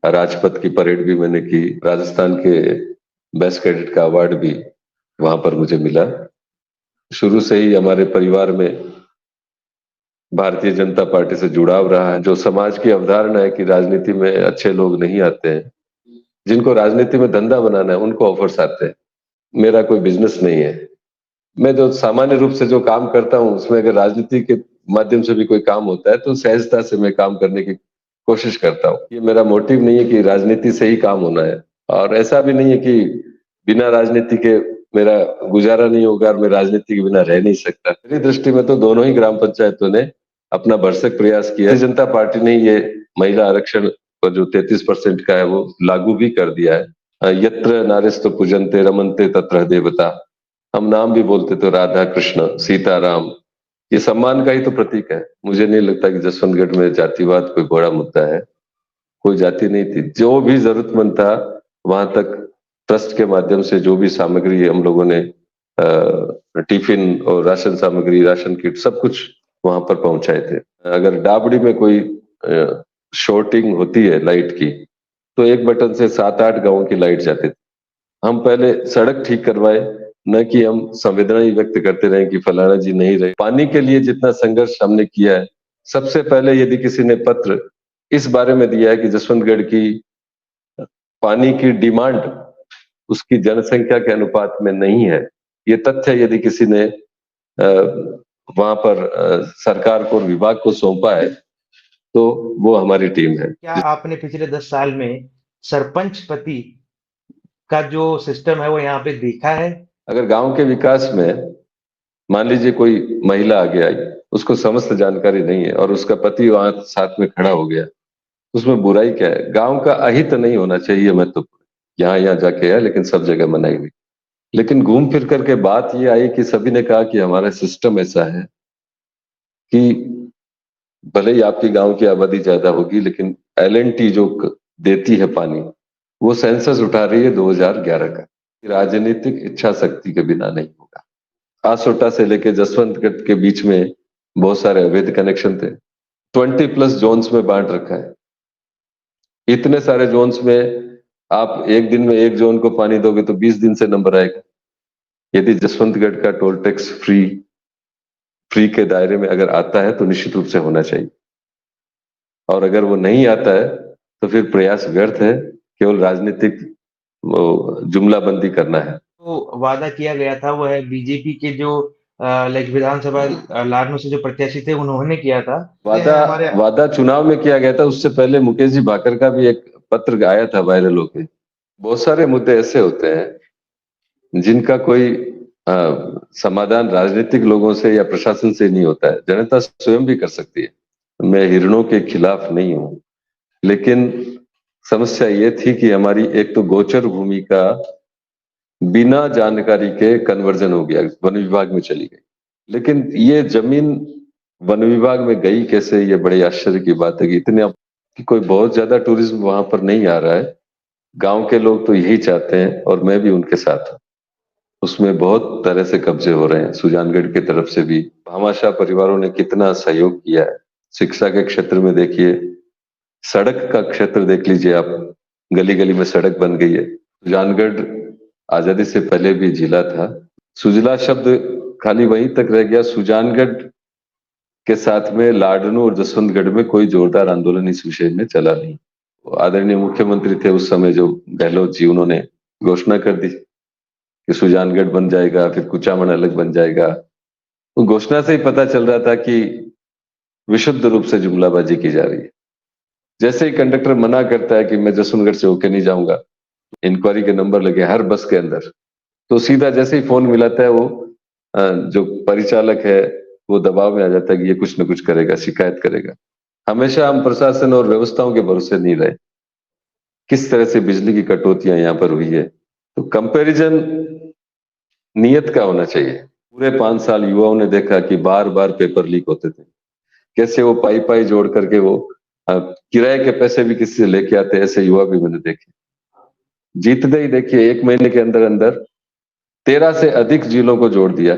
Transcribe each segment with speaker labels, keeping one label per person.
Speaker 1: राजपथ की परेड भी मैंने की, राजस्थान के बेस्ट कैडेट का अवार्ड भी वहां पर मुझे मिला। शुरू से ही हमारे परिवार में भारतीय जनता पार्टी से जुड़ाव रहा है। जो समाज की अवधारणा है कि राजनीति में अच्छे लोग नहीं आते हैं, जिनको राजनीति में धंधा बनाना है उनको ऑफर्स आते हैं। मेरा कोई बिजनेस नहीं है। मैं जो सामान्य रूप से जो काम करता हूँ उसमें अगर राजनीति के माध्यम से भी कोई काम होता है तो सहजता से मैं काम करने की कोशिश करता हूँ। ये मेरा मोटिव नहीं है कि राजनीति से ही काम होना है, और ऐसा भी नहीं है कि बिना राजनीति के मेरा गुजारा नहीं होगा और मैं राजनीति के बिना रह नहीं सकता। मेरी दृष्टि में तो दोनों ही ग्राम पंचायतों ने अपना भरसक प्रयास किया। भारतीय जनता पार्टी ने ये महिला आरक्षण पर जो 33% का है वो लागू भी कर दिया है। यत्र नारीस्तु पूजन्ते रमन्ते तत्र देवता। हम नाम भी बोलते तो राधा कृष्ण सीताराम, ये सम्मान का ही तो प्रतीक है। मुझे नहीं लगता कि जसवंतगढ़ में जातिवाद कोई बड़ा मुद्दा है। कोई जाति नहीं थी, जो भी जरूरतमंद था वहां तक ट्रस्ट के माध्यम से जो भी सामग्री हम लोगों ने टिफिन और राशन सामग्री, राशन किट, सब कुछ वहां पर पहुंचाए थे। अगर डाबड़ी में कोई शॉर्टिंग होती है लाइट की तो एक बटन से 7-8 गांवों की लाइट जाती थी। हम पहले सड़क ठीक करवाए, न कि हम संवेदना ही व्यक्त करते रहे कि फलाना जी नहीं रहे। पानी के लिए जितना संघर्ष हमने किया है, सबसे पहले यदि किसी ने पत्र इस बारे में दिया है कि जसवंतगढ़ की पानी की डिमांड उसकी जनसंख्या के अनुपात में नहीं है, ये तथ्य यदि किसी ने वहां पर सरकार को और विभाग को सौंपा है तो वो हमारी टीम है।
Speaker 2: क्या आपने पिछले 10 साल में सरपंच पति का जो सिस्टम है वो यहाँ पे देखा है?
Speaker 1: अगर गांव के विकास में मान लीजिए कोई महिला आगे आई, उसको समस्त जानकारी नहीं है और उसका पति वहां साथ में खड़ा हो गया, उसमें बुराई क्या है? गांव का अहित नहीं होना चाहिए महत्वपूर्ण। यहाँ यहाँ जाके है लेकिन सब जगह मनाई हुई। लेकिन घूम फिर करके बात ये आई कि सभी ने कहा कि हमारा सिस्टम ऐसा है कि भले ही आपकी गांव की आबादी ज्यादा होगी लेकिन एलएनटी जो देती है पानी, वो सेंसस उठा रही है 2011 का। राजनीतिक इच्छा शक्ति के बिना नहीं होगा। आसोटा से लेके जसवंतगढ़ के बीच में बहुत सारे अवैध कनेक्शन थे। 20+ जोन्स में बांट रखा है। इतने सारे जोन्स में आप एक दिन में एक जोन को पानी दोगे तो 20 दिन से नंबर आएगा। यदि जसवंतगढ़ का टोल टैक्स फ्री के दायरे में अगर आता है तो निश्चित रूप से होना चाहिए, और अगर वो नहीं आता है तो फिर प्रयास व्यर्थ है, केवल राजनीतिक जुमलाबंदी करना है।
Speaker 2: तो वादा किया गया था वो है बीजेपी के जो लाइक विधानसभा लारनू से जो प्रत्याशी थे उन्होंने किया था। ये
Speaker 1: वादा
Speaker 2: हमारे
Speaker 1: वादा चुनाव में किया गया था, उससे पहले मुकेश जी भाकर का भी एक पत्र आया था वायरल होके। बहुत सारे मुद्दे ऐसे होते हैं जिनका कोई समाधान राजनीतिक लोगों से या प्रशासन से नहीं होता है, जनता स्वयं भी कर सकती है। मैं हिरणों के खिलाफ नहीं हूं, लेकिन समस्या ये थी कि हमारी एक तो गोचर भूमि का बिना जानकारी के कन्वर्जन हो गया, वन विभाग में चली गई। लेकिन ये जमीन वन विभाग में गई कैसे, ये बड़े आश्चर्य की बात है कि इतने कि कोई बहुत ज्यादा टूरिज्म वहां पर नहीं आ रहा है। गांव के लोग तो यही चाहते हैं और मैं भी उनके साथ हूं। उसमें बहुत तरह से कब्जे हो रहे हैं, सुजानगढ़ की तरफ से भी। भामाशाह परिवारों ने कितना सहयोग किया है। शिक्षा के क्षेत्र में देखिए, सड़क का क्षेत्र देख लीजिए आप, गली गली में सड़क बन गई है। सुजानगढ़ आजादी से पहले भी जिला था। सुजला शब्द खाली वहीं तक रह गया। सुजानगढ़ के साथ में लाडनू और जसवंतगढ़ में कोई जोरदार आंदोलन इस विषय में चला नहीं। आदरणीय मुख्यमंत्री थे उस समय जो गहलोत जी, उन्होंने घोषणा कर दी कि सुजानगढ़ बन जाएगा, फिर कुचामन अलग बन जाएगा। तो घोषणा से ही पता चल रहा था कि विशुद्ध रूप से जुमलाबाजी की जा रही है। जैसे ही कंडक्टर मना करता है कि मैं जसवंतगढ़ से होके नहीं जाऊंगा, इंक्वायरी के नंबर लगे हर बस के अंदर, तो सीधा जैसे ही फोन मिलाता है वो जो परिचालक है वो दबाव में आ जाता है कि ये कुछ न कुछ करेगा, शिकायत करेगा। हमेशा हम प्रशासन और व्यवस्थाओं के भरोसे नहीं रहे। किस तरह से बिजली की कटौतियां यहाँ पर हुई है, तो कंपैरिजन नियत का होना चाहिए। पूरे 5 साल युवाओं ने देखा कि बार बार पेपर लीक होते थे, कैसे वो पाई पाई जोड़ करके वो किराए के पैसे भी किसी से लेके आते, ऐसे युवा भी मैंने देखे। जीतते ही देखिए 1 महीने के अंदर अंदर 13 से अधिक जिलों को जोड़ दिया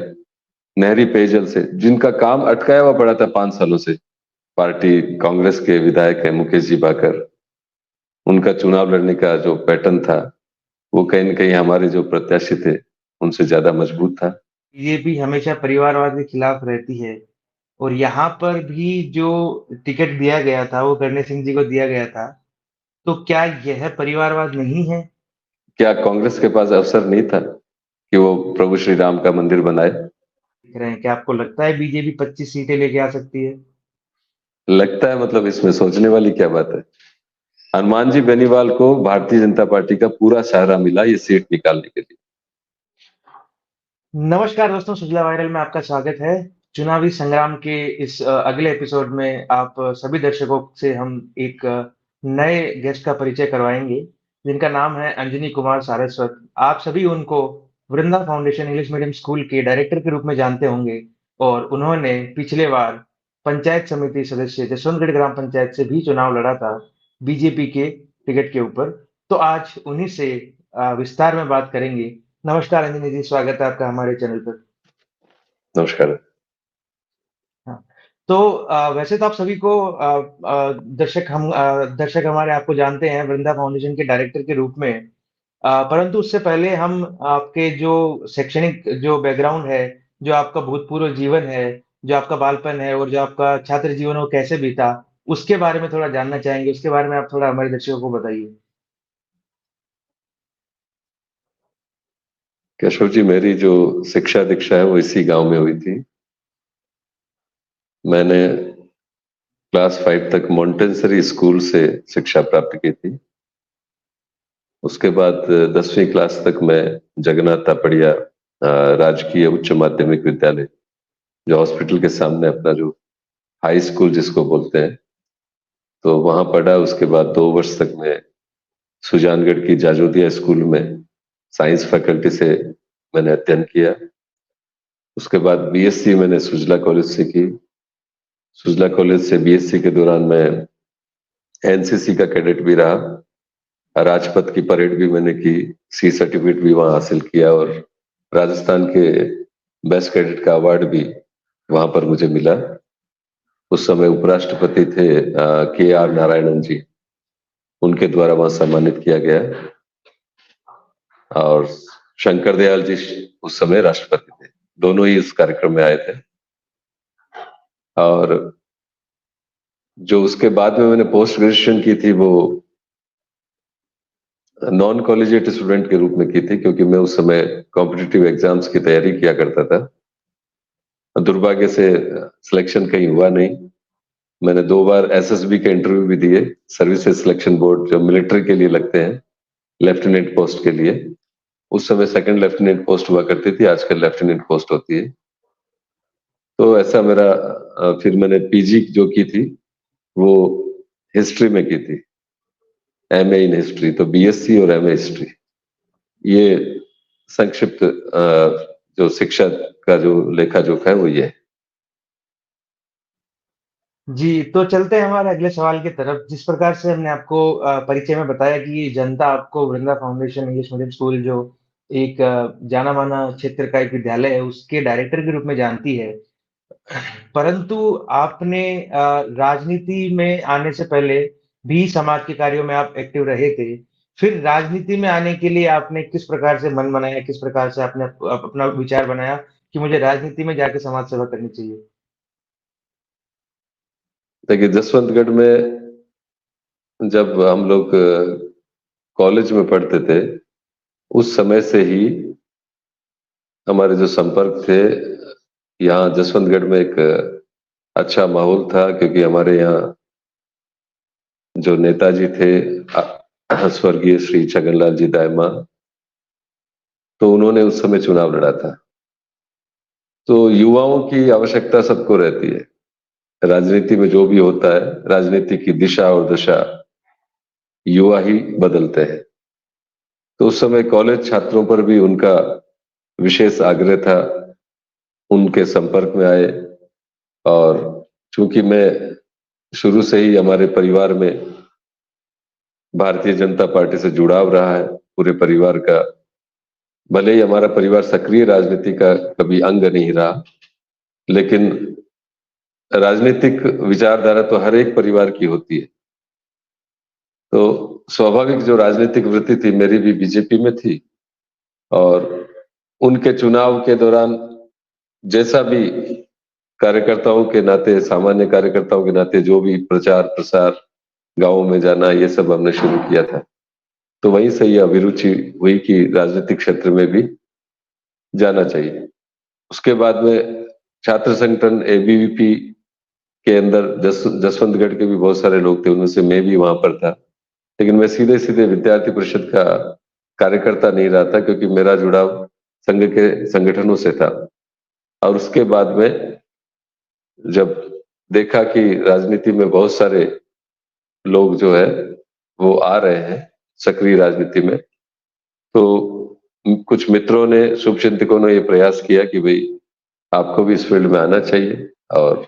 Speaker 1: नहरी पेयजल से, जिनका काम अटकाया हुआ पड़ा था 5 सालों से। पार्टी कांग्रेस के विधायक है मुकेश जी भाकर, उनका चुनाव लड़ने का जो पैटर्न था वो कहीं न कहीं हमारे जो प्रत्याशी थे उनसे ज़्यादा मजबूत था।
Speaker 2: बीजेपी हमेशा परिवारवाद के खिलाफ रहती है और यहाँ पर भी जो टिकट दिया गया था, वो गणेश सिंह जी को दिया गया था। तो क्या यह परिवारवाद नहीं है?
Speaker 1: क्या कांग्रेस के पास अवसर नहीं था कि वो प्रभु श्री राम का मंदिर बनाए?
Speaker 2: दिख रहे हैं, क्या आपको लगता है बीजेपी 25 सीटें लेके आ सकती है?
Speaker 1: लगता है मतलब इसमें सोचने वाली क्या बात है? हनुमान जी बेनीवाल को भारतीय जनता पार्टी का पूरा सहारा मिला ये सीट निकालने के लिए।
Speaker 2: नमस्कार दोस्तों, सुजला वायरल में आपका स्वागत है। चुनावी संग्राम के इस अगले एपिसोड में आप सभी दर्शकों से हम एक नए गेस्ट का परिचय करवाएँगे, जिनका नाम है अंजनी कुमार सारस्वत। आप सभी उनको वृंदा फाउंडेशन इंग्लिश मीडियम स्कूल के डायरेक्टर के रूप में जानते होंगे और उन्होंने पिछले बार पंचायत समिति सदस्य जसवंतगढ़ ग्राम पंचायत से भी चुनाव लड़ा था, बीजेपी के टिकट के ऊपर। तो आज उन्हीं से विस्तार में बात करेंगे। नमस्कार अंजनी जी, स्वागत है आपका हमारे चैनल पर।
Speaker 1: नमस्कार।
Speaker 2: हाँ, तो वैसे तो आप सभी को दर्शक हमारे आपको जानते हैं वृंदा फाउंडेशन के डायरेक्टर के रूप में। परंतु उससे पहले हम आपके जो शैक्षणिक जो बैकग्राउंड है, जो आपका भूतपूर्व जीवन है, जो आपका बालपन है और जो आपका छात्र जीवन है वो कैसे बीता, उसके बारे में थोड़ा जानना चाहेंगे। उसके बारे में आप थोड़ा हमारे दर्शकों को बताइए।
Speaker 1: केशव जी, मेरी जो शिक्षा दीक्षा है वो इसी गांव में हुई थी। मैंने क्लास 5 तक मॉन्टेसरी स्कूल से शिक्षा प्राप्त की थी। उसके बाद 10वीं क्लास तक मैं जगन्नाथ तापड़िया राजकीय उच्च माध्यमिक विद्यालय, जो हॉस्पिटल के सामने अपना जो हाई स्कूल जिसको बोलते हैं, तो वहां पढ़ा। उसके बाद 2 वर्ष तक मैं सुजानगढ़ की जाजोदिया स्कूल में साइंस फैकल्टी से मैंने अध्ययन किया। उसके बाद बीएससी मैंने सुजला कॉलेज से की। सुजला कॉलेज से बीएससी के दौरान मैं एनसीसी का कैडेट भी रहा। राजपथ की परेड भी मैंने की। सी सर्टिफिकेट भी वहां हासिल किया और राजस्थान के बेस्ट कैडेट का अवार्ड भी वहां पर मुझे मिला। उस समय उपराष्ट्रपति थे के आर नारायणन जी, उनके द्वारा वहां सम्मानित किया गया। और शंकर दयाल जी उस समय राष्ट्रपति थे, दोनों ही इस कार्यक्रम में आए थे। और जो उसके बाद में मैंने पोस्ट ग्रेजुएशन की थी वो नॉन कॉलेजिएट स्टूडेंट के रूप में की थी, क्योंकि मैं उस समय कॉम्पिटिटिव एग्जाम्स की तैयारी किया करता था। दुर्भाग्य से सिलेक्शन कहीं हुआ नहीं। मैंने 2 बार एसएसबी के इंटरव्यू भी दिए, सर्विसेज सिलेक्शन बोर्ड जो मिलिट्री के लिए लगते हैं, लेफ्टिनेंट पोस्ट के लिए। उस समय सेकंड लेफ्टिनेंट पोस्ट हुआ करती थी, आजकल लेफ्टिनेंट पोस्ट होती है। तो ऐसा मेरा फिर मैंने पीजी जो की थी वो हिस्ट्री में की थी, एमए इन हिस्ट्री। तो बीएससी और एमए हिस्ट्री, ये संक्षिप्त जो शिक्षा का जो लेखा जोखा है वो ये है।
Speaker 2: जी, तो चलते हैं हमारे अगले सवाल की तरफ। जिस प्रकार से हमने आपको परिचय में बताया कि जनता आपको वृंदा फाउंडेशन इंग्लिश मीडियम स्कूल जो एक जाना-माना क्षेत्र का एक विद्यालय है, उसके डायरेक्टर के रूप में जानती है। परंतु आपने राजनीति में आने से पहले भी समाज के कार्यों में आप एक्टिव रहे थे। फिर राजनीति में आने के लिए आपने किस प्रकार से मन बनाया, किस प्रकार से आपने अपना विचार बनाया कि मुझे राजनीति में जाके समाज सेवा करनी चाहिए?
Speaker 1: देखिए, जसवंतगढ़ में जब हम लोग कॉलेज में पढ़ते थे, उस समय से ही हमारे जो संपर्क थे, यहाँ जसवंतगढ़ में एक अच्छा माहौल था, क्योंकि हमारे यहाँ जो नेताजी थे स्वर्गीय श्री छगनलाल जी दायमा, तो उन्होंने उस समय चुनाव लड़ा था। तो युवाओं की आवश्यकता सबको रहती है। राजनीति में जो भी होता है, राजनीति की दिशा और दशा युवा ही बदलते हैं। तो उस समय कॉलेज छात्रों पर भी उनका विशेष आग्रह था, उनके संपर्क में आए। और चूंकि मैं शुरू से ही हमारे परिवार में भारतीय जनता पार्टी से जुड़ाव रहा है पूरे परिवार का, भले ही हमारा परिवार सक्रिय राजनीति का कभी अंग नहीं रहा, लेकिन राजनीतिक विचारधारा तो हर एक परिवार की होती है। तो स्वाभाविक जो राजनीतिक वृत्ति थी मेरी भी बीजेपी में थी, और उनके चुनाव के दौरान जैसा भी कार्यकर्ताओं के नाते, सामान्य कार्यकर्ताओं के नाते जो भी प्रचार प्रसार, गांवों में जाना, ये सब हमने शुरू किया था। तो वहीं से ये अभिरुचि हुई कि राजनीतिक क्षेत्र में भी जाना चाहिए। उसके बाद में छात्र संगठन एबीवीपी के अंदर जसवंतगढ़ के भी बहुत सारे लोग थे, उनमें से मैं भी वहां पर था। लेकिन मैं सीधे सीधे विद्यार्थी परिषद का कार्यकर्ता नहीं रहा था, क्योंकि मेरा जुड़ाव संघ के संगठनों से था। और उसके बाद में जब देखा कि राजनीति में बहुत सारे लोग जो है वो आ रहे हैं सक्रिय राजनीति में, तो कुछ मित्रों ने, शुभचिंतकों ने ये प्रयास किया कि भाई आपको भी इस फील्ड में आना चाहिए। और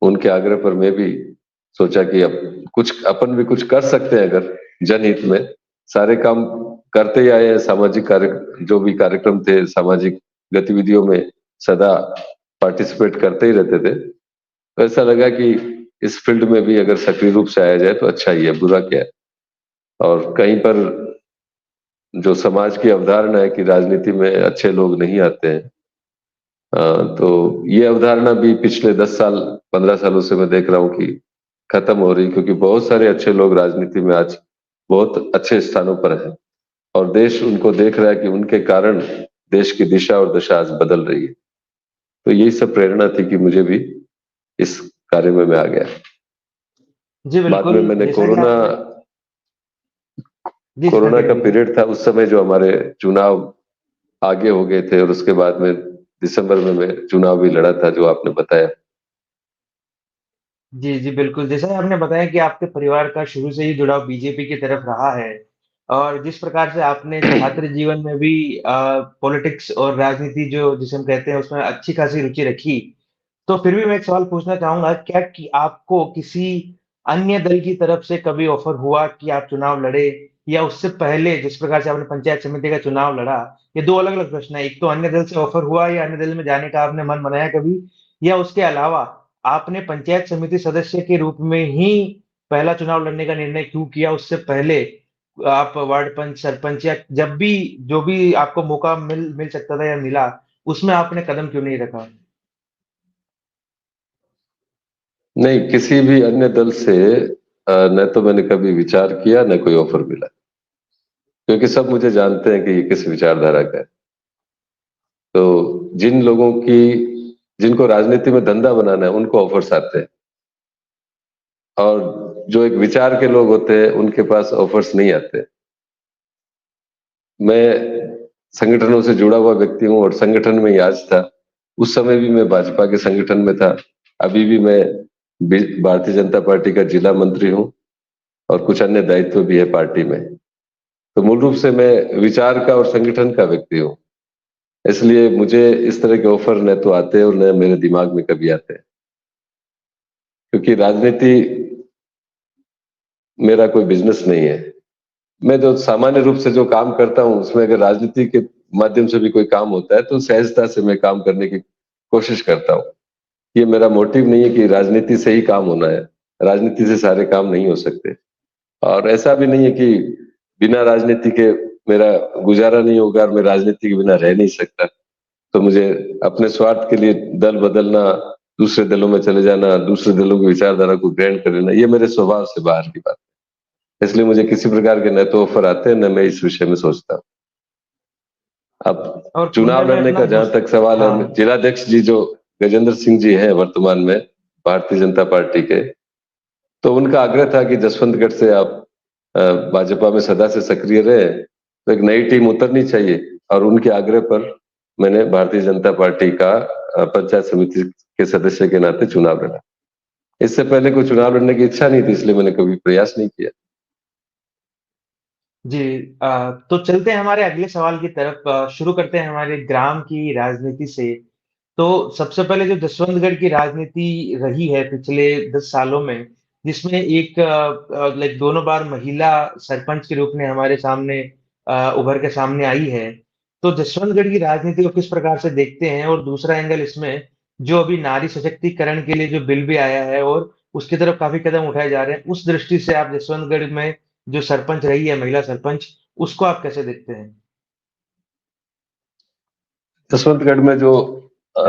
Speaker 1: उनके आग्रह पर मैं भी सोचा कि अब कुछ अपन भी कुछ कर सकते हैं, अगर जनहित में सारे काम करते ही आए हैं। सामाजिक कार्य, जो भी कार्यक्रम थे, सामाजिक गतिविधियों में सदा पार्टिसिपेट करते ही रहते थे, तो ऐसा लगा कि इस फील्ड में भी अगर सक्रिय रूप से आया जाए तो अच्छा ही है, बुरा क्या है। और कहीं पर जो समाज की अवधारणा है कि राजनीति में अच्छे लोग नहीं आते हैं, तो ये अवधारणा भी पिछले 10 साल 15 सालों से मैं देख रहा हूँ कि खत्म हो रही, क्योंकि बहुत सारे अच्छे लोग राजनीति में आज बहुत अच्छे स्थानों पर हैं, और देश उनको देख रहा है कि उनके कारण देश की दिशा और दशा आज बदल रही है। तो यही सब प्रेरणा थी कि मुझे भी इस कार्य में मैं आ गया।
Speaker 2: जी,
Speaker 1: बाद में
Speaker 2: बिल्कुल,
Speaker 1: मैंने
Speaker 2: जैसा कि
Speaker 1: कोरोना
Speaker 2: आपने जी, जी, हाँ,
Speaker 1: कोरोना का
Speaker 2: कहिए, कहिए।
Speaker 1: पीरियड था, उस समय जो हमारे चुनाव आगे हो गए थे, और उसके बाद में दिसंबर में मैं चुनाव भी लड़ा था, जो आपने बताया।
Speaker 2: जी, जी, बिल्कुल, जैसा कि आपने बताया कि आपके परिवार का शुरू से ही जुड़ाव बीजेपी की तरफ रहा है और जिस प्रकार से आपने छात्र जीवन में भी पॉलिटिक्स और राजनीति जो जिसे हम कहते हैं, उसमें अच्छी खासी रुचि रखी। तो फिर भी मैं एक सवाल पूछना चाहूँगा, क्या कि आपको किसी अन्य दल की तरफ से कभी ऑफ़र हुआ कि आप चुनाव लड़े या उससे पहले जिस प्रकार से आपने पंचायत समिति का चुनाव लड़ा, ये 2 अलग-अलग प्रश्न हैं। एक तो अन्य दल से ऑफ़र हुआ या अन्य दल में जाने का आपने मन बनाया कभी? या उसके अलावा आपने पंचायत समिति सदस्य के रूप में ही पहला चुनाव लड़ने का निर्णय क्यों किया? उससे पहले आप वार्ड पंच, सरपंच या जब भी जो भी आपको मौका मिल मिल सकता था या मिला, उसमें आपने कदम क्यों नहीं रखा?
Speaker 1: नहीं, किसी भी अन्य दल से न तो मैंने कभी विचार किया, न कोई ऑफर मिला, क्योंकि सब मुझे जानते हैं कि ये किस विचारधारा का है। तो जिन लोगों की, जिनको राजनीति में धंधा बनाना है, उनको ऑफर्स आते हैं, और जो एक विचार के लोग होते हैं उनके पास ऑफर्स नहीं आते। मैं संगठनों से जुड़ा हुआ व्यक्ति हूँ, और संगठन में ही आज था। उस समय भी मैं भाजपा के संगठन में था, अभी भी मैं भारतीय जनता पार्टी का जिला मंत्री हूँ, और कुछ अन्य दायित्व भी है पार्टी में। तो मूल रूप से मैं विचार का और संगठन का व्यक्ति हूँ, इसलिए मुझे इस तरह के ऑफर न तो आते हैं और न मेरे दिमाग में कभी आते हैं, क्योंकि राजनीति मेरा कोई बिजनेस नहीं है। मैं जो सामान्य रूप से जो काम करता हूँ, उसमें अगर राजनीति के माध्यम से भी कोई काम होता है तो सहजता से मैं काम करने की कोशिश करता हूँ। ये मेरा मोटिव नहीं है कि राजनीति से ही काम होना है, राजनीति से सारे काम नहीं हो सकते। और ऐसा भी नहीं है कि बिना राजनीति के मेरा गुजारा नहीं होगा और मैं राजनीति के बिना रह नहीं सकता। तो मुझे अपने स्वार्थ के लिए दल बदलना, दूसरे दलों में चले जाना, दूसरे दलों की विचारधारा को ग्रहण कर लेना, ये मेरे स्वभाव से बाहर की बात है। इसलिए मुझे किसी प्रकार के न तो ऑफर आते हैं, न मैं इस विषय में सोचता हूँ। अब
Speaker 2: और खुलने
Speaker 1: चुनाव
Speaker 2: में
Speaker 1: लड़ने
Speaker 2: अपना
Speaker 1: का जहां
Speaker 2: दोस्त
Speaker 1: तक सवाल है,
Speaker 2: हाँ,
Speaker 1: जिलाध्यक्ष जी जो गजेंद्र सिंह जी हैं वर्तमान में भारतीय जनता पार्टी के, तो उनका आग्रह था कि जसवंतगढ़ से आप भाजपा में सदा से सक्रिय रहे, तो एक नई टीम उतरनी चाहिए। और उनके आग्रह पर मैंने भारतीय जनता पार्टी का पंचायत समिति के सदस्य के नाते चुनाव लड़ा। इससे पहले कोई चुनाव लड़ने की इच्छा नहीं थी, इसलिए मैंने कभी प्रयास नहीं किया।
Speaker 2: जी तो चलते हैं हमारे अगले सवाल की तरफ शुरू करते हैं हमारे ग्राम की राजनीति से। तो सबसे पहले जो जसवंतगढ़ की राजनीति रही है पिछले 10 सालों में, जिसमें एक लाइक दोनों बार महिला सरपंच के रूप में हमारे सामने उभर के सामने आई है। तो जसवंतगढ़ की राजनीति को किस प्रकार से देखते हैं? और दूसरा एंगल इसमें जो अभी नारी सशक्तिकरण के लिए जो बिल भी आया है और उसकी तरफ काफ़ी कदम उठाए जा रहे हैं, उस दृष्टि से आप जसवंतगढ़ में जो सरपंच रही है, महिला सरपंच, उसको आप कैसे देखते हैं?
Speaker 1: जसवंतगढ़ में जो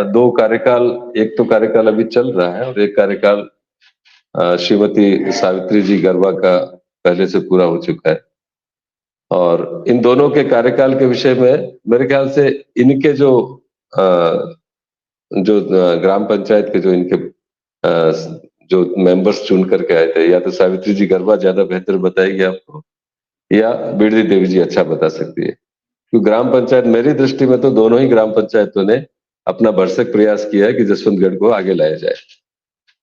Speaker 1: 2 कार्यकाल, एक तो कार्यकाल अभी चल रहा है और एक कार्यकाल श्रीमती सावित्री जी गरबा का पहले से पूरा हो चुका है। और इन दोनों के कार्यकाल के विषय में मेरे ख्याल से इनके अ, ग्राम पंचायत के जो इनके जो मेंबर्स चुन करके आए थे, या तो सावित्री जी गरबा ज्यादा बेहतर बताएगी आपको, या बिरदी देवी जी अच्छा बता सकती है। क्योंकि ग्राम पंचायत, मेरी दृष्टि में तो दोनों ही ग्राम पंचायतों ने अपना भरसक प्रयास किया है कि जसवंतगढ़ को आगे लाया जाए।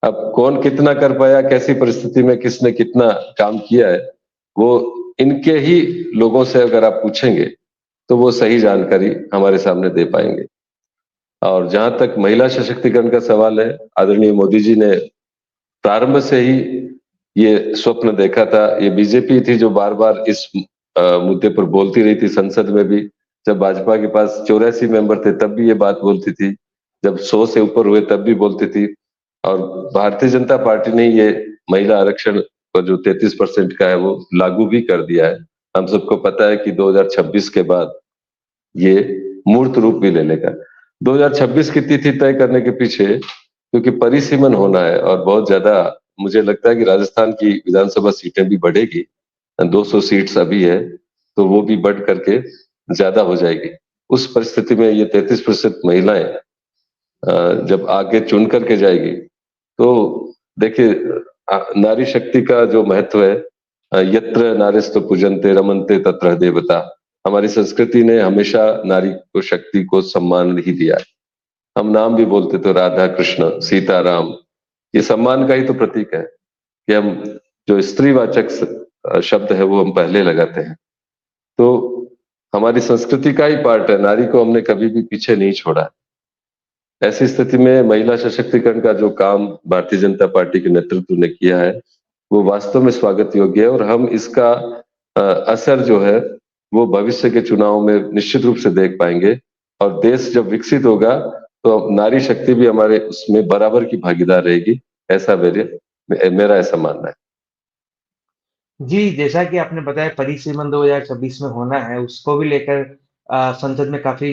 Speaker 1: अब कौन कितना कर पाया, कैसी परिस्थिति में किसने कितना काम किया है, वो इनके ही लोगों से अगर आप पूछेंगे तो वो सही जानकारी हमारे सामने दे पाएंगे। और जहां तक महिला सशक्तिकरण का सवाल है, आदरणीय मोदी जी ने प्रारंभ से ही ये स्वप्न देखा था। ये बीजेपी थी जो बार बार इस मुद्दे पर बोलती रही थी संसद में भी। जब भाजपा के पास 84 मेंबर थे तब भी ये बात बोलती थी, जब 100 से ऊपर हुए तब भी बोलती थी। और भारतीय जनता पार्टी ने ये महिला आरक्षण को जो 33% का है वो लागू भी कर दिया है। हम सबको पता है कि 2026 के बाद ये मूर्त रूप भी ले लेगा। 2026 की तिथि तय करने के पीछे, क्योंकि परिसीमन होना है और बहुत ज्यादा, मुझे लगता है कि राजस्थान की विधानसभा सीटें भी बढ़ेगी। 200 सीट्स अभी है, तो वो भी बढ़ करके ज्यादा हो जाएगी। उस परिस्थिति में ये 33% महिलाएं जब आगे चुन करके जाएगी, तो देखिए नारी शक्ति का जो महत्व है, यत्र नारीस्तु पूजन्ते रमन्ते तत्र देवता। हमारी संस्कृति ने हमेशा नारी को, शक्ति को सम्मान ही दिया है। हम नाम भी बोलते तो राधा कृष्ण सीता राम, ये सम्मान का ही तो प्रतीक है कि हम जो स्त्रीवाचक शब्द है वो हम पहले लगाते हैं। तो हमारी संस्कृति का ही पार्ट है, नारी को हमने कभी भी पीछे नहीं छोड़ा। ऐसी स्थिति में महिला सशक्तिकरण का जो काम भारतीय जनता पार्टी के नेतृत्व ने किया है वो वास्तव में स्वागत योग्य है। और हम इसका असर जो है वो भविष्य के चुनाव में निश्चित रूप से देख पाएंगे। और देश जब विकसित होगा तो नारी शक्ति भी हमारे उसमें बराबर की भागीदार रहेगी, ऐसा मेरा ऐसा मानना है।
Speaker 2: जी, जैसा कि आपने बताया परिसीमन 2026 में होना है, उसको भी लेकर संसद में काफ़ी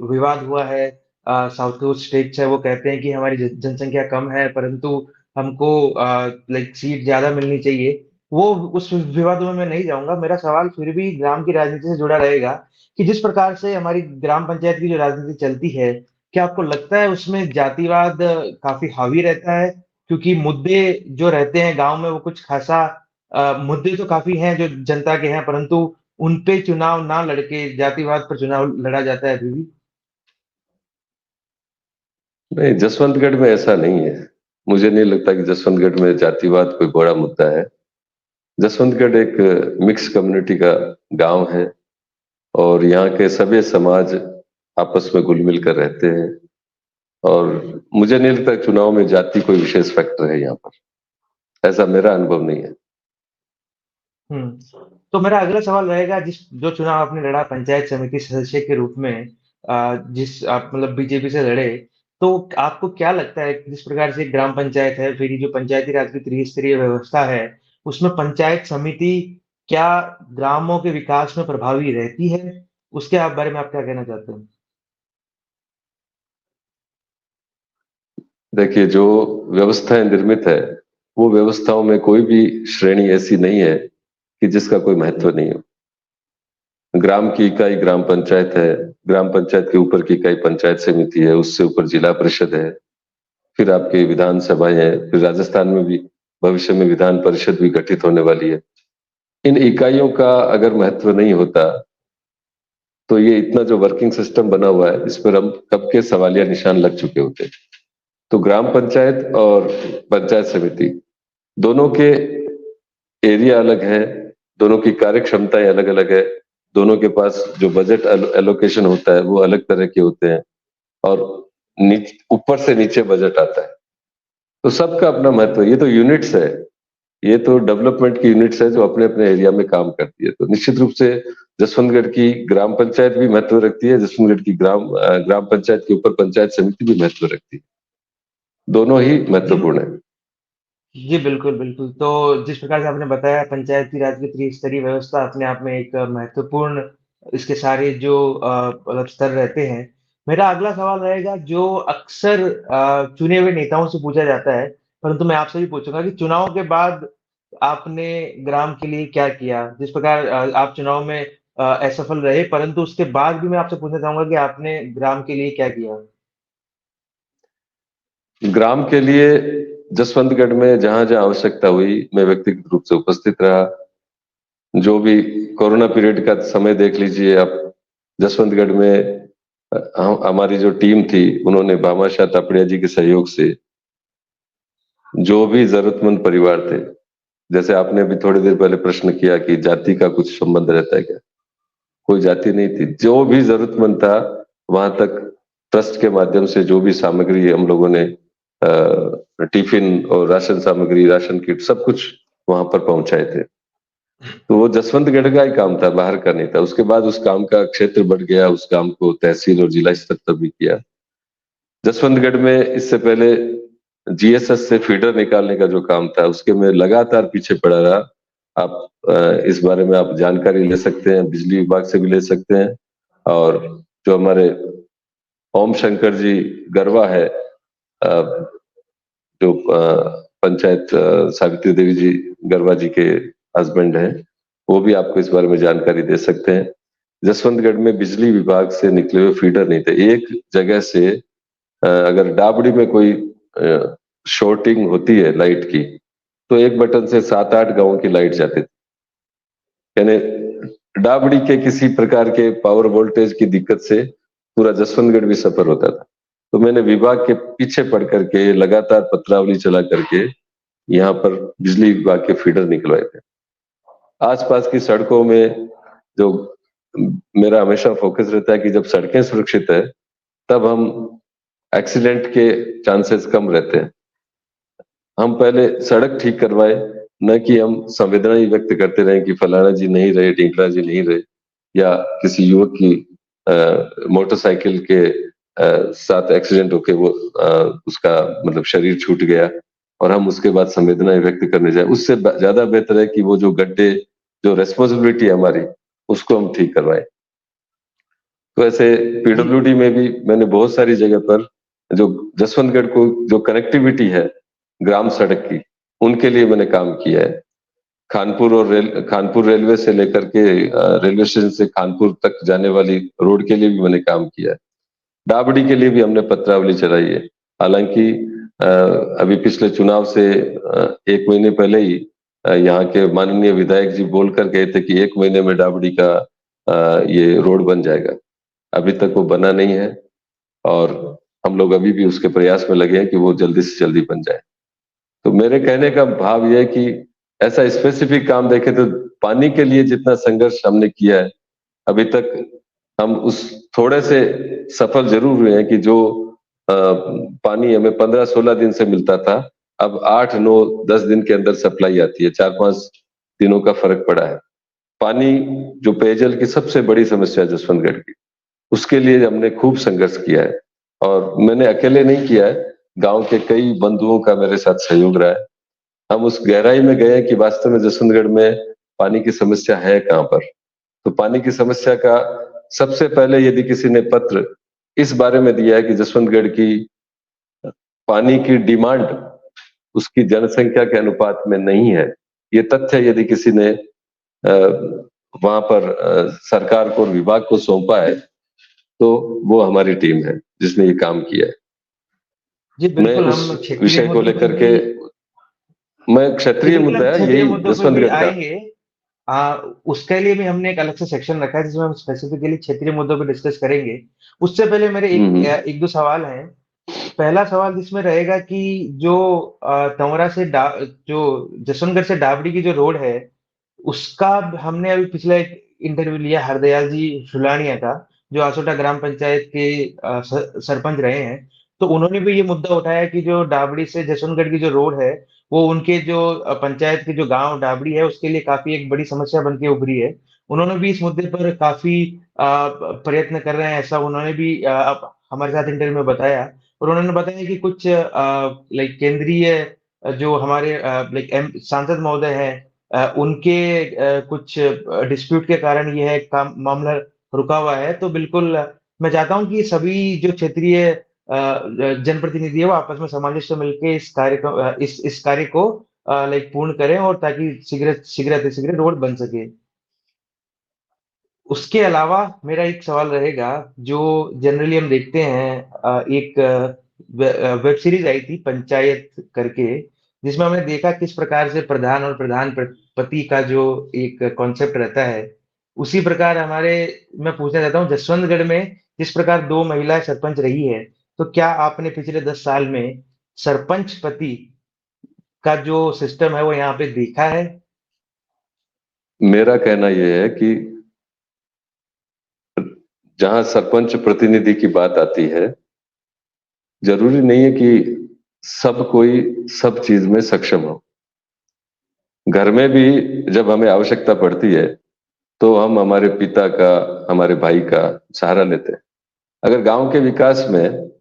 Speaker 2: विवाद हुआ है। साउथ के कुछ स्टेट्स हैं, वो कहते हैं कि हमारी जनसंख्या कम है, परंतु हमको लाइक सीट ज़्यादा मिलनी चाहिए। वो उस विवादों में मैं नहीं जाऊँगा। मेरा सवाल फिर भी ग्राम की राजनीति से जुड़ा रहेगा कि जिस प्रकार से हमारी ग्राम पंचायत की जो राजनीति चलती है, क्या आपको लगता है उसमें जातिवाद काफ़ी हावी रहता है? क्योंकि मुद्दे जो रहते हैं गाँव में वो कुछ ख़ासा मुद्दे तो काफ़ी हैं जो जनता के हैं, परंतु उन पे चुनाव ना लड़के जातिवाद पर चुनाव लड़ा जाता है अभी भी।
Speaker 1: नहीं, जसवंतगढ़ में ऐसा नहीं है। मुझे नहीं लगता कि जसवंतगढ़ में जातिवाद कोई बड़ा मुद्दा है। जसवंतगढ़ एक मिक्स कम्युनिटी का गांव है और यहाँ के सभी समाज आपस में घुल मिल कर रहते हैं। और मुझे नहीं लगता चुनाव में जाति कोई विशेष फैक्टर है यहाँ पर, ऐसा मेरा अनुभव नहीं है।
Speaker 2: तो मेरा अगला सवाल रहेगा जिस जो चुनाव आपने लड़ा पंचायत समिति सदस्य के रूप में जिस आप मतलब बीजेपी से लड़े, तो आपको क्या लगता है कि जिस प्रकार से ग्राम पंचायत है, फिर ये जो पंचायती राज की त्रिस्तरीय व्यवस्था है, उसमें पंचायत समिति क्या ग्रामों के विकास में प्रभावी रहती है? उसके बारे में आप क्या कहना चाहते हैं?
Speaker 1: देखिए, जो व्यवस्थाएं निर्मित है वो व्यवस्थाओं में कोई भी श्रेणी ऐसी नहीं है कि जिसका कोई महत्व नहीं हो। ग्राम की इकाई ग्राम पंचायत है, ग्राम पंचायत के ऊपर की इकाई पंचायत समिति है, उससे ऊपर जिला परिषद है, फिर आपकी विधानसभाएं हैं, फिर राजस्थान में भी भविष्य में विधान परिषद भी गठित होने वाली है। इन इकाइयों का अगर महत्व नहीं होता तो ये इतना जो वर्किंग सिस्टम बना हुआ है इस पर हम कब के सवालिया निशान लग चुके होते। तो ग्राम पंचायत और पंचायत समिति दोनों के एरिया अलग है, दोनों की कार्य क्षमताएं अलग अलग है, दोनों के पास जो बजट एलोकेशन होता है वो अलग तरह के होते हैं। और ऊपर से नीचे बजट आता है, तो सबका अपना महत्व है। ये तो यूनिट्स है, ये तो डेवलपमेंट की यूनिट्स है जो अपने अपने एरिया में काम करती है। तो निश्चित रूप से जसवंतगढ़ की ग्राम पंचायत भी महत्व रखती है, जसवंतगढ़ की ग्राम पंचायत के ऊपर पंचायत समिति भी महत्व रखती है। दोनों ही
Speaker 2: जी।
Speaker 1: महत्वपूर्ण है।
Speaker 2: जी, बिल्कुल, बिल्कुल। तो जिस प्रकार से आपने बताया पंचायती राज की त्रिस्तरीय व्यवस्था अपने आप में एक महत्वपूर्ण इसके सारे जो मतलब स्तर रहते हैं। मेरा अगला सवाल रहेगा जो अक्सर चुने हुए नेताओं से पूछा जाता है, परंतु मैं आपसे भी पूछूँगा कि चुनाव के बाद आपने ग्राम के लिए क्या किया? जिस प्रकार आप चुनाव में असफल रहे, परंतु उसके बाद भी मैं आपसे पूछना चाहूँगा कि आपने ग्राम के लिए क्या किया?
Speaker 1: ग्राम के लिए जसवंतगढ़ में जहां जहां आवश्यकता हुई मैं व्यक्तिगत रूप से उपस्थित रहा। जो भी कोरोना पीरियड का समय देख लीजिए आप, जसवंतगढ़ में हमारी जो टीम थी उन्होंने भामाशाह तापड़िया जी के सहयोग से जो भी जरूरतमंद परिवार थे, जैसे आपने अभी थोड़ी देर पहले प्रश्न किया कि जाति का कुछ संबंध रहता है क्या, कोई जाति नहीं थी। जो भी जरूरतमंद था वहां तक ट्रस्ट के माध्यम से जो भी सामग्री हम लोगों ने टिफिन और राशन सामग्री, राशन किट सब कुछ वहां पर पहुंचाए थे। तो वो जसवंतगढ़ का ही काम था, बाहर का नहीं था। उसके बाद उस काम का क्षेत्र बढ़ गया, उस काम को तहसील और जिला स्तर तक भी किया। जसवंतगढ़ में इससे पहले जीएसएस से फीडर निकालने का जो काम था उसके में लगातार पीछे पड़ा रहा। आप इस बारे में आप जानकारी ले सकते हैं, बिजली विभाग से भी ले सकते हैं। और जो हमारे ओम शंकर जी गरवा है, जो पंचायत सावित्री देवी जी गरवा जी के हस्बैंड हैं, वो भी आपको इस बारे में जानकारी दे सकते हैं। जसवंतगढ़ में बिजली विभाग से निकले हुए फीडर नहीं थे। एक जगह से अगर डाबड़ी में कोई शॉर्टिंग होती है लाइट की, तो एक बटन से 7-8 गांवों की लाइट जाती थी। यानी डाबड़ी के किसी प्रकार के पावर वोल्टेज की दिक्कत से पूरा जसवंतगढ़ भी सफर होता था। तो मैंने विभाग के पीछे पड़ करके लगातार पत्रावली चला करके यहाँ पर बिजली विभाग के फीडर निकलवाए थे। आसपास की सड़कों में जो मेरा हमेशा फोकस रहता है कि जब सड़कें सुरक्षित है तब हम एक्सीडेंट के चांसेस कम रहते हैं। हम पहले सड़क ठीक करवाए, न कि हम संवेदना ही व्यक्त करते रहे कि फलाना जी नहीं रहे, ढींकरा जी नहीं रहे, या किसी युवक की मोटरसाइकिल के साथ एक्सीडेंट होके वो उसका मतलब शरीर छूट गया और हम उसके बाद संवेदनाएं व्यक्त करने जाए। उससे ज्यादा बेहतर है कि वो जो गड्ढे, जो रेस्पॉन्सिबिलिटी है हमारी, उसको हम ठीक करवाएं। तो ऐसे
Speaker 2: जी।
Speaker 1: पीडब्ल्यूडी में भी मैंने बहुत सारी जगह पर जो जसवंतगढ़ को जो कनेक्टिविटी है ग्राम सड़क की, उनके लिए मैंने काम किया है। खानपुर रेलवे से लेकर के रेलवे स्टेशन से खानपुर तक जाने वाली रोड के लिए भी मैंने काम किया है। डाबड़ी के लिए भी हमने पत्रावली चलाई है। हालांकि अ, अभी पिछले चुनाव से 1 महीने पहले ही यहाँ के माननीय विधायक जी बोल कर गए थे कि 1 महीने में डाबड़ी का ये रोड बन जाएगा। अभी तक वो बना नहीं है और हम लोग अभी भी उसके प्रयास में लगे हैं कि वो जल्दी से जल्दी बन जाए। तो मेरे कहने का भाव ये है कि ऐसा स्पेसिफिक काम देखे तो पानी के लिए जितना संघर्ष हमने किया है अभी तक, हम उस थोड़े से सफल जरूर हुए हैं कि जो पानी हमें 15-16 दिन से मिलता था, अब 8-9-10 दिन के अंदर सप्लाई आती है। 4-5 दिनों का फर्क पड़ा है। पानी जो पेयजल की सबसे बड़ी समस्या है जसवंतगढ़ की, उसके लिए हमने खूब संघर्ष किया है। और मैंने अकेले नहीं किया है, गांव के कई बंधुओं का मेरे साथ सहयोग रहा है। हम उस गहराई में गए कि वास्तव में जसवंतगढ़ में पानी की समस्या है कहाँ पर। तो पानी की समस्या का सबसे पहले यदि किसी ने पत्र इस बारे में दिया है कि जसवंतगढ़ की पानी की डिमांड उसकी जनसंख्या के अनुपात में नहीं है, ये तथ्य यदि किसी ने वहां पर सरकार को और विभाग को सौंपा है, तो वो हमारी टीम है जिसने ये काम किया है।
Speaker 2: जी,
Speaker 1: मैं
Speaker 2: बिल्कुल
Speaker 1: उस
Speaker 2: हम क्षेत्रीय
Speaker 1: विषय को
Speaker 2: मुद्दों पर
Speaker 1: लेकर
Speaker 2: भी
Speaker 1: के, मैं
Speaker 2: जी,
Speaker 1: क्षत्रिय
Speaker 2: बिल्कुल हम
Speaker 1: मुद्दा है
Speaker 2: क्षेत्रीय
Speaker 1: यही
Speaker 2: मुद्दों पर भी
Speaker 1: जसवंतगढ़ का।
Speaker 2: आएँगे। उसके लिए भी हमने एक अलग से सेक्शन रखा है जिसमें हम स्पेसिफिकली क्षेत्रीय मुद्दों पे डिस्कस करेंगे। उससे पहले मेरे
Speaker 1: हम्म।
Speaker 2: 1-2 सवाल हैं। पहला सवाल जिसमें रहेगा कि जो तंवरा से डा जो जसवंतगढ़ से डाबडी की जो रोड है, उसका हमने अभी पिछला एक इंटरव्यू लिया हरदयाल जी शुलानिया का, जो आसोटा ग्राम पंचायत के सरपंच रहे हैं। तो उन्होंने भी ये मुद्दा उठाया कि जो डाबडी से जसवंतगढ़ की जो रोड है, वो उनके जो पंचायत के जो गाँव डाबडी है, उसके लिए काफ़ी एक बड़ी समस्या बन के उभरी है। उन्होंने भी इस मुद्दे पर काफ़ी प्रयत्न कर रहे हैं, ऐसा उन्होंने भी हमारे साथ इंटरव्यू में बताया। और उन्होंने बताया कि कुछ लाइक केंद्रीय जो हमारे लाइक सांसद महोदय हैं, उनके कुछ डिस्प्यूट के कारण ये है काम मामला रुका हुआ है। तो बिल्कुल मैं चाहता हूँ कि सभी जो क्षेत्रीय जनप्रतिनिधि है वो आपस में सामंजस्य से मिलके इस कार्य को लाइक पूर्ण करें, और ताकि शीघ्र शीघ्र अतिशीघ्र रोड बन सके। उसके अलावा मेरा एक सवाल रहेगा, जो जनरली हम देखते हैं, एक वेब सीरीज आई थी पंचायत करके, जिसमें हमने देखा किस प्रकार से प्रधान और पति का जो एक कॉन्सेप्ट रहता है, उसी प्रकार हमारे मैं पूछना चाहता हूँ जसवंतगढ़ में जिस प्रकार 2 महिला सरपंच रही है, तो क्या आपने पिछले 10 साल में सरपंच पति का जो सिस्टम है वो यहाँ पे देखा है?
Speaker 1: मेरा कहना यह है कि जहां सरपंच प्रतिनिधि की बात आती है, जरूरी नहीं है कि सब कोई सब चीज में सक्षम हो। घर में भी जब हमें आवश्यकता पड़ती है तो हम हमारे पिता का, हमारे भाई का सहारा लेते हैं। अगर गांव के विकास में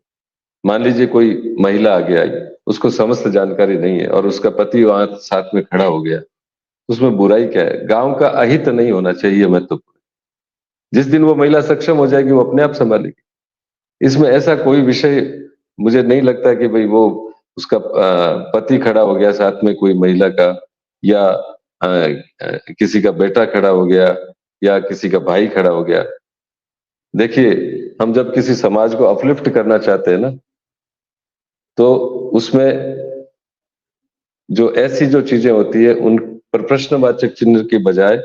Speaker 1: मान लीजिए कोई महिला आगे आई, उसको समस्त जानकारी नहीं है और उसका पति वहां साथ में खड़ा हो गया, उसमें बुराई क्या है? गांव का अहित नहीं होना चाहिए महत्वपूर्ण। जिस दिन वो महिला सक्षम हो जाएगी वो अपने आप संभालेगी। इसमें ऐसा कोई विषय मुझे नहीं लगता कि भाई वो उसका पति खड़ा हो गया साथ में कोई महिला का, या किसी का बेटा खड़ा हो गया, या किसी का भाई खड़ा हो गया। देखिए, हम जब किसी समाज को अपलिफ्ट करना चाहते हैं ना, तो उसमें जो ऐसी जो चीजें होती है उन पर प्रश्नवाचक चिन्ह के बजाय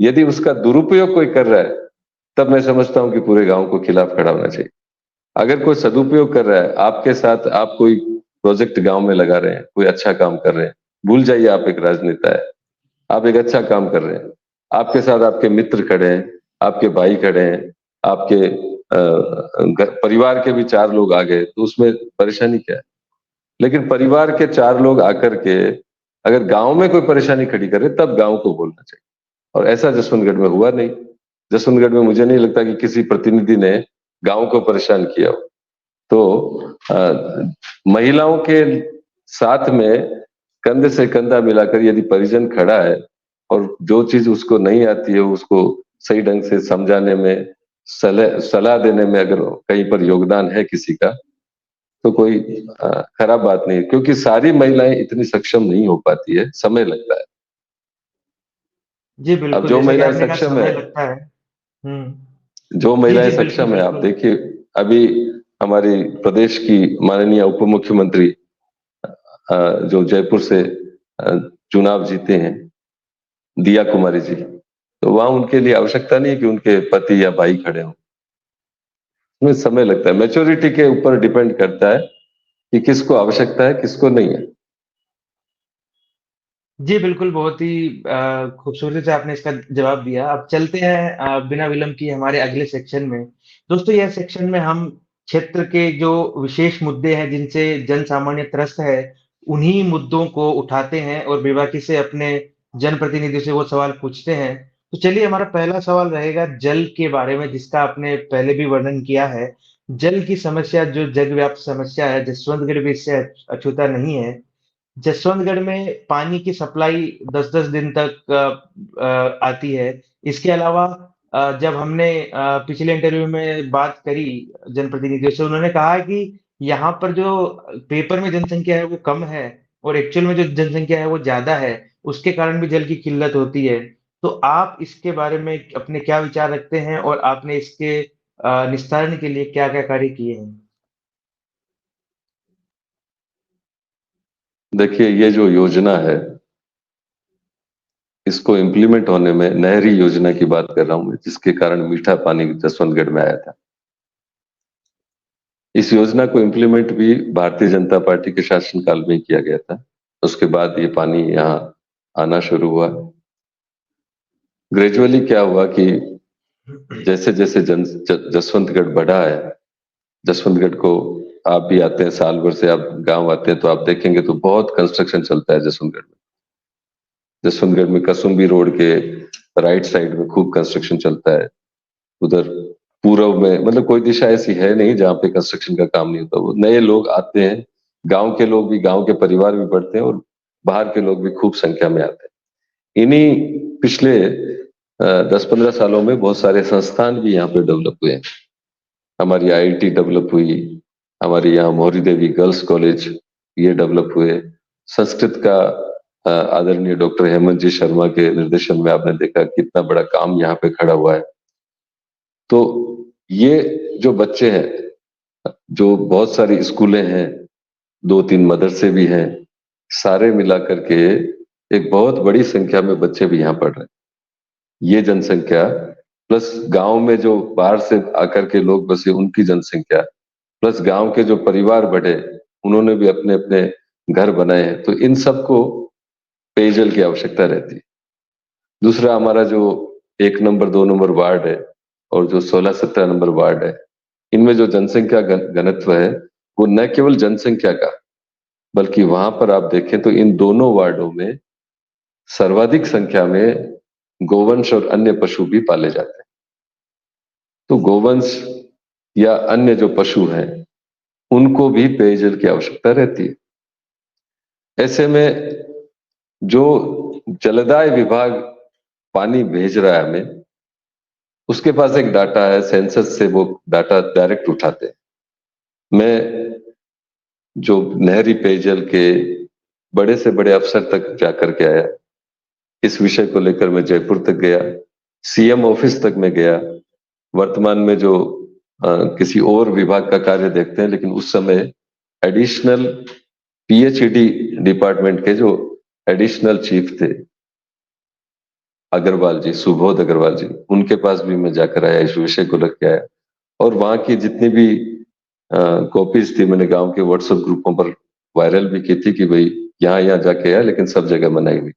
Speaker 1: यदि उसका दुरुपयोग कोई कर रहा है, तब मैं समझता हूं कि पूरे गांव को खिलाफ खड़ा होना चाहिए। अगर कोई सदुपयोग कर रहा है आपके साथ, आप कोई प्रोजेक्ट गांव में लगा रहे हैं, कोई अच्छा काम कर रहे हैं, भूल जाइए आप एक राजनेता है, आप एक अच्छा काम कर रहे हैं, आपके साथ आपके मित्र खड़े हैं, आपके भाई खड़े हैं, आपके परिवार के भी 4 लोग आ गए, तो उसमें परेशानी क्या है? लेकिन परिवार के 4 लोग आकर के अगर गांव में कोई परेशानी खड़ी करे, तब गांव को बोलना चाहिए। और ऐसा जसवंतगढ़ में हुआ नहीं। जसवंतगढ़ में मुझे नहीं लगता कि किसी प्रतिनिधि ने गांव को परेशान किया हो। तो महिलाओं के साथ में कंधे से कंधा मिलाकर यदि परिजन खड़ा है और जो चीज उसको नहीं आती है उसको सही ढंग से समझाने में, सलाह देने में अगर कहीं पर योगदान है किसी का, तो कोई खराब बात नहीं है, क्योंकि सारी महिलाएं इतनी सक्षम नहीं हो पाती है, समय लगता है।
Speaker 2: जी,
Speaker 1: अब
Speaker 2: बिल्कुल,
Speaker 1: जो
Speaker 2: जैसे कि
Speaker 1: महिलाएं
Speaker 2: आपने कहा
Speaker 1: सक्षम है,
Speaker 2: समय लगता है। हुँ।
Speaker 1: जो
Speaker 2: जी,
Speaker 1: महिलाएं
Speaker 2: जी, बिल्कुल,
Speaker 1: सक्षम है, आप
Speaker 2: बिल्कुल।
Speaker 1: देखिए अभी हमारी प्रदेश की माननीय उप मुख्यमंत्री जो जयपुर से चुनाव जीते हैं, दिया कुमारी जी, तो वहां उनके लिए आवश्यकता नहीं है कि उनके पति या भाई खड़े हों। उसमें समय लगता है, मैच्योरिटी के ऊपर डिपेंड करता है कि किसको आवश्यकता है, किसको नहीं है।
Speaker 2: जी, बिल्कुल, बहुत ही खूबसूरती से आपने इसका जवाब दिया। अब चलते हैं बिना विलंब किए हमारे अगले सेक्शन में। दोस्तों, यह सेक्शन में हम क्षेत्र के जो विशेष मुद्दे हैं, जिनसे जन सामान्य त्रस्त है, उन्हीं मुद्दों को उठाते हैं और बेबाकी से अपने जनप्रतिनिधियों से वो सवाल पूछते हैं। तो चलिए, हमारा पहला सवाल रहेगा जल के बारे में, जिसका आपने पहले भी वर्णन किया है। जल की समस्या जो जगव्याप्त समस्या है, जसवंतगढ़ भी इससे अछूता नहीं है। जसवंतगढ़ में पानी की सप्लाई 10-10 दिन तक आती है। इसके अलावा जब हमने पिछले इंटरव्यू में बात करी जनप्रतिनिधियों से, उन्होंने कहा कि यहाँ पर जो पेपर में जनसंख्या है वो कम है और एक्चुअल में जो जनसंख्या है वो ज़्यादा है, उसके कारण भी जल की किल्लत होती है। तो आप इसके बारे में अपने क्या विचार रखते हैं और आपने इसके निस्तारण के लिए क्या-क्या कार्य किए हैं?
Speaker 1: देखिए, ये जो योजना है, इसको इम्प्लीमेंट होने में नहरी योजना की बात कर रहा हूं मैं, जिसके कारण मीठा पानी जसवंतगढ़ में आया था। इस योजना को इम्प्लीमेंट भी भारतीय जनता पार्टी के शासनकाल में किया गया था। उसके बाद ये पानी यहाँ आना शुरू हुआ। ग्रेजुअली क्या हुआ कि जैसे जैसे जसवंतगढ़ बढ़ा है, जसवंतगढ़ को आप भी आते हैं, साल भर से आप गांव आते हैं, तो आप देखेंगे तो बहुत कंस्ट्रक्शन चलता है जसवंतगढ़ में। जसवंतगढ़ में कसुम्बी रोड के राइट साइड में खूब कंस्ट्रक्शन चलता है। उधर पूर्व में मतलब कोई दिशा ऐसी है नहीं जहाँ पे कंस्ट्रक्शन का काम नहीं होता। वो नए लोग आते हैं, गांव के लोग भी, गांव के परिवार भी बढ़ते हैं और बाहर के लोग भी खूब संख्या में आते हैं। इन्हीं पिछले 10-15 सालों में बहुत सारे संस्थान भी यहाँ पे डेवलप हुए हैं। हमारी आईआईटी डेवलप हुई, हमारे यहाँ मोहरी देवी गर्ल्स कॉलेज ये डेवलप हुए। संस्कृत का आदरणीय डॉक्टर हेमंत जी शर्मा के निर्देशन में आपने देखा कितना बड़ा काम यहाँ पे खड़ा हुआ है। तो ये जो बच्चे हैं, जो बहुत सारी स्कूलें हैं, 2-3 मदरसे भी हैं, सारे मिला करके एक बहुत बड़ी संख्या में बच्चे भी यहाँ पढ़ रहे हैं। ये जनसंख्या प्लस गांव में जो बाहर से आकर के लोग बसे उनकी जनसंख्या प्लस गांव के जो परिवार बढ़े, उन्होंने भी अपने अपने घर बनाए हैं, तो इन सबको पेयजल की आवश्यकता रहती है। दूसरा हमारा जो 1 नंबर 2 नंबर वार्ड है और जो 16-17 नंबर वार्ड है, इनमें जो जनसंख्या घनत्व है वो न केवल जनसंख्या का बल्कि वहां पर आप देखें तो इन दोनों वार्डों में सर्वाधिक संख्या में गोवंश और अन्य पशु भी पाले जाते हैं। तो गोवंश या अन्य जो पशु हैं उनको भी पेयजल की आवश्यकता रहती है। ऐसे में जो जलदाय विभाग पानी भेज रहा है हमें, उसके पास एक डाटा है, सेंसस से वो डाटा डायरेक्ट उठाते हैं। मैं जो नहरी पेयजल के बड़े से बड़े अफसर तक जाकर के आया, इस विषय को लेकर मैं जयपुर तक गया, सीएम ऑफिस तक मैं गया। वर्तमान में जो किसी और विभाग का कार्य देखते हैं, लेकिन उस समय एडिशनल पीएचईडी डिपार्टमेंट के जो एडिशनल चीफ थे अग्रवाल जी, सुबोध अग्रवाल जी, उनके पास भी मैं जाकर आया, इस विषय को लेकर आया। और वहां की जितनी भी कॉपीज थी मैंने गांव के व्हाट्सएप ग्रुपों पर वायरल भी की थी कि भाई यहाँ यहाँ जाके आया, लेकिन सब जगह मनाई हुई।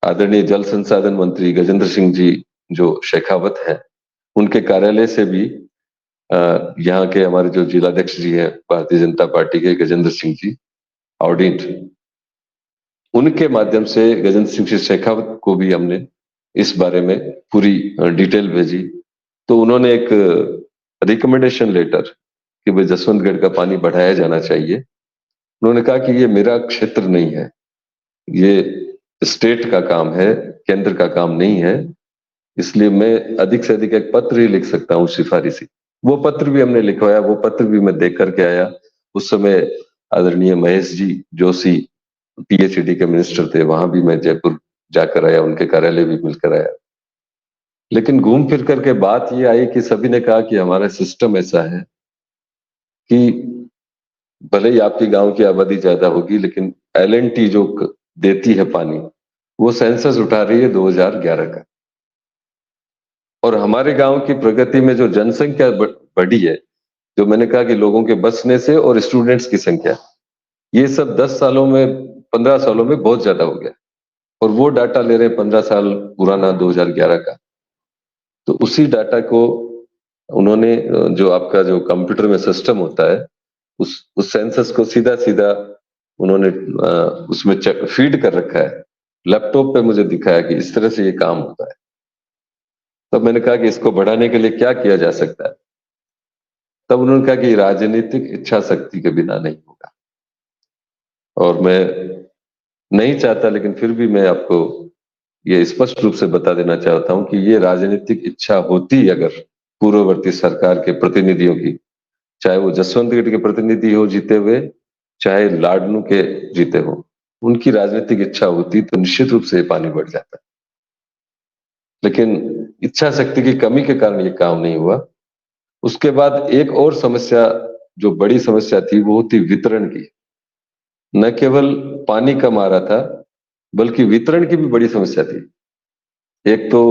Speaker 1: आदरणीय जल संसाधन मंत्री गजेंद्र सिंह जी जो शेखावत है, उनके कार्यालय से भी यहाँ के हमारे जो जिलाध्यक्ष जी हैं भारतीय जनता पार्टी के गजेंद्र सिंह जी ऑडिट, उनके माध्यम से गजेंद्र सिंह शेखावत को भी हमने इस बारे में पूरी डिटेल भेजी। तो उन्होंने एक रिकमेंडेशन लेटर कि भाई जसवंतगढ़ का पानी बढ़ाया जाना चाहिए। उन्होंने कहा कि ये मेरा क्षेत्र नहीं है, ये स्टेट का काम है, केंद्र का काम नहीं है, इसलिए मैं अधिक से अधिक एक पत्र ही लिख सकता हूँ सिफारिशी। वो पत्र भी हमने लिखवाया, वो पत्र भी मैं देख करके आया। उस समय आदरणीय महेश जी जोशी पीएचईडी के मिनिस्टर थे, वहां भी मैं जयपुर जाकर आया, उनके कार्यालय भी मिलकर आया। लेकिन घूम फिर करके बात ये आई कि सभी ने कहा कि हमारा सिस्टम ऐसा है कि भले ही आपकी गांव की आबादी ज्यादा होगी, लेकिन एलएनटी जो देती है पानी, वो सेंसस उठा रही है 2011 का। और हमारे गांव की प्रगति में जो जनसंख्या बढ़ी है, जो मैंने कहा कि लोगों के बसने से और स्टूडेंट्स की संख्या, ये सब 10 सालों में 15 सालों में बहुत ज्यादा हो गया। और वो डाटा ले रहे हैं 15 साल पुराना 2011 का। तो उसी डाटा को उन्होंने जो आपका जो कंप्यूटर में सिस्टम होता है, उस सेंसस को सीधा सीधा उन्होंने उसमें फीड कर रखा है। लैपटॉप पे मुझे दिखाया कि इस तरह से ये काम होता है। तब मैंने कहा कि इसको बढ़ाने के लिए क्या किया जा सकता है। तब उन्होंने कहा कि राजनीतिक इच्छा शक्ति के बिना नहीं होगा। और मैं नहीं चाहता, लेकिन फिर भी मैं आपको ये स्पष्ट रूप से बता देना चाहता हूं कि ये राजनीतिक इच्छा होती अगर पूर्ववर्ती सरकार के प्रतिनिधियों की, चाहे वो जसवंतगढ़ के प्रतिनिधि हो जीते हुए, चाहे लाडनू के जीते हो, उनकी राजनीतिक इच्छा होती तो निश्चित रूप से पानी बढ़ जाता। लेकिन इच्छा शक्ति की कमी के कारण ये काम नहीं हुआ। उसके बाद एक और समस्या, जो बड़ी समस्या थी, वो थी वितरण की। न केवल पानी कम आ रहा था, बल्कि वितरण की भी बड़ी समस्या थी। एक तो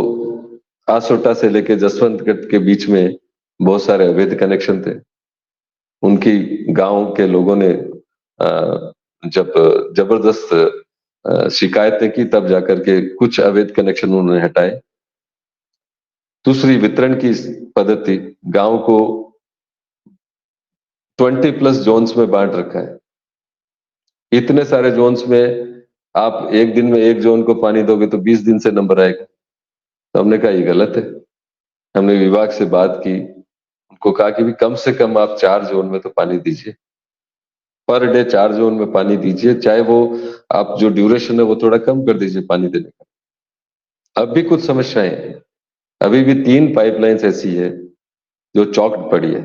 Speaker 1: आसोटा से लेके जसवंतगढ़ के बीच में बहुत सारे अवैध कनेक्शन थे। उनकी गांव के लोगों ने जब जबरदस्त शिकायतें की, तब जाकर के कुछ अवैध कनेक्शन उन्होंने हटाए। दूसरी वितरण की पद्धति, गांव को 20+ जोन्स में बांट रखा है। इतने सारे जोन्स में आप एक दिन में एक जोन को पानी दोगे तो 20 दिन से नंबर आएगा। तो हमने कहा ये गलत है। हमने विभाग से बात की, उनको कहा कि भी कम से कम आप 4 जोन में तो पानी दीजिए। पर डे 4 जोन में पानी दीजिए, चाहे वो आप जो ड्यूरेशन है वो थोड़ा कम कर दीजिए पानी देने का। अब भी कुछ समस्याएं हैं, अभी भी 3 पाइपलाइंस ऐसी है जो चौकड पड़ी है।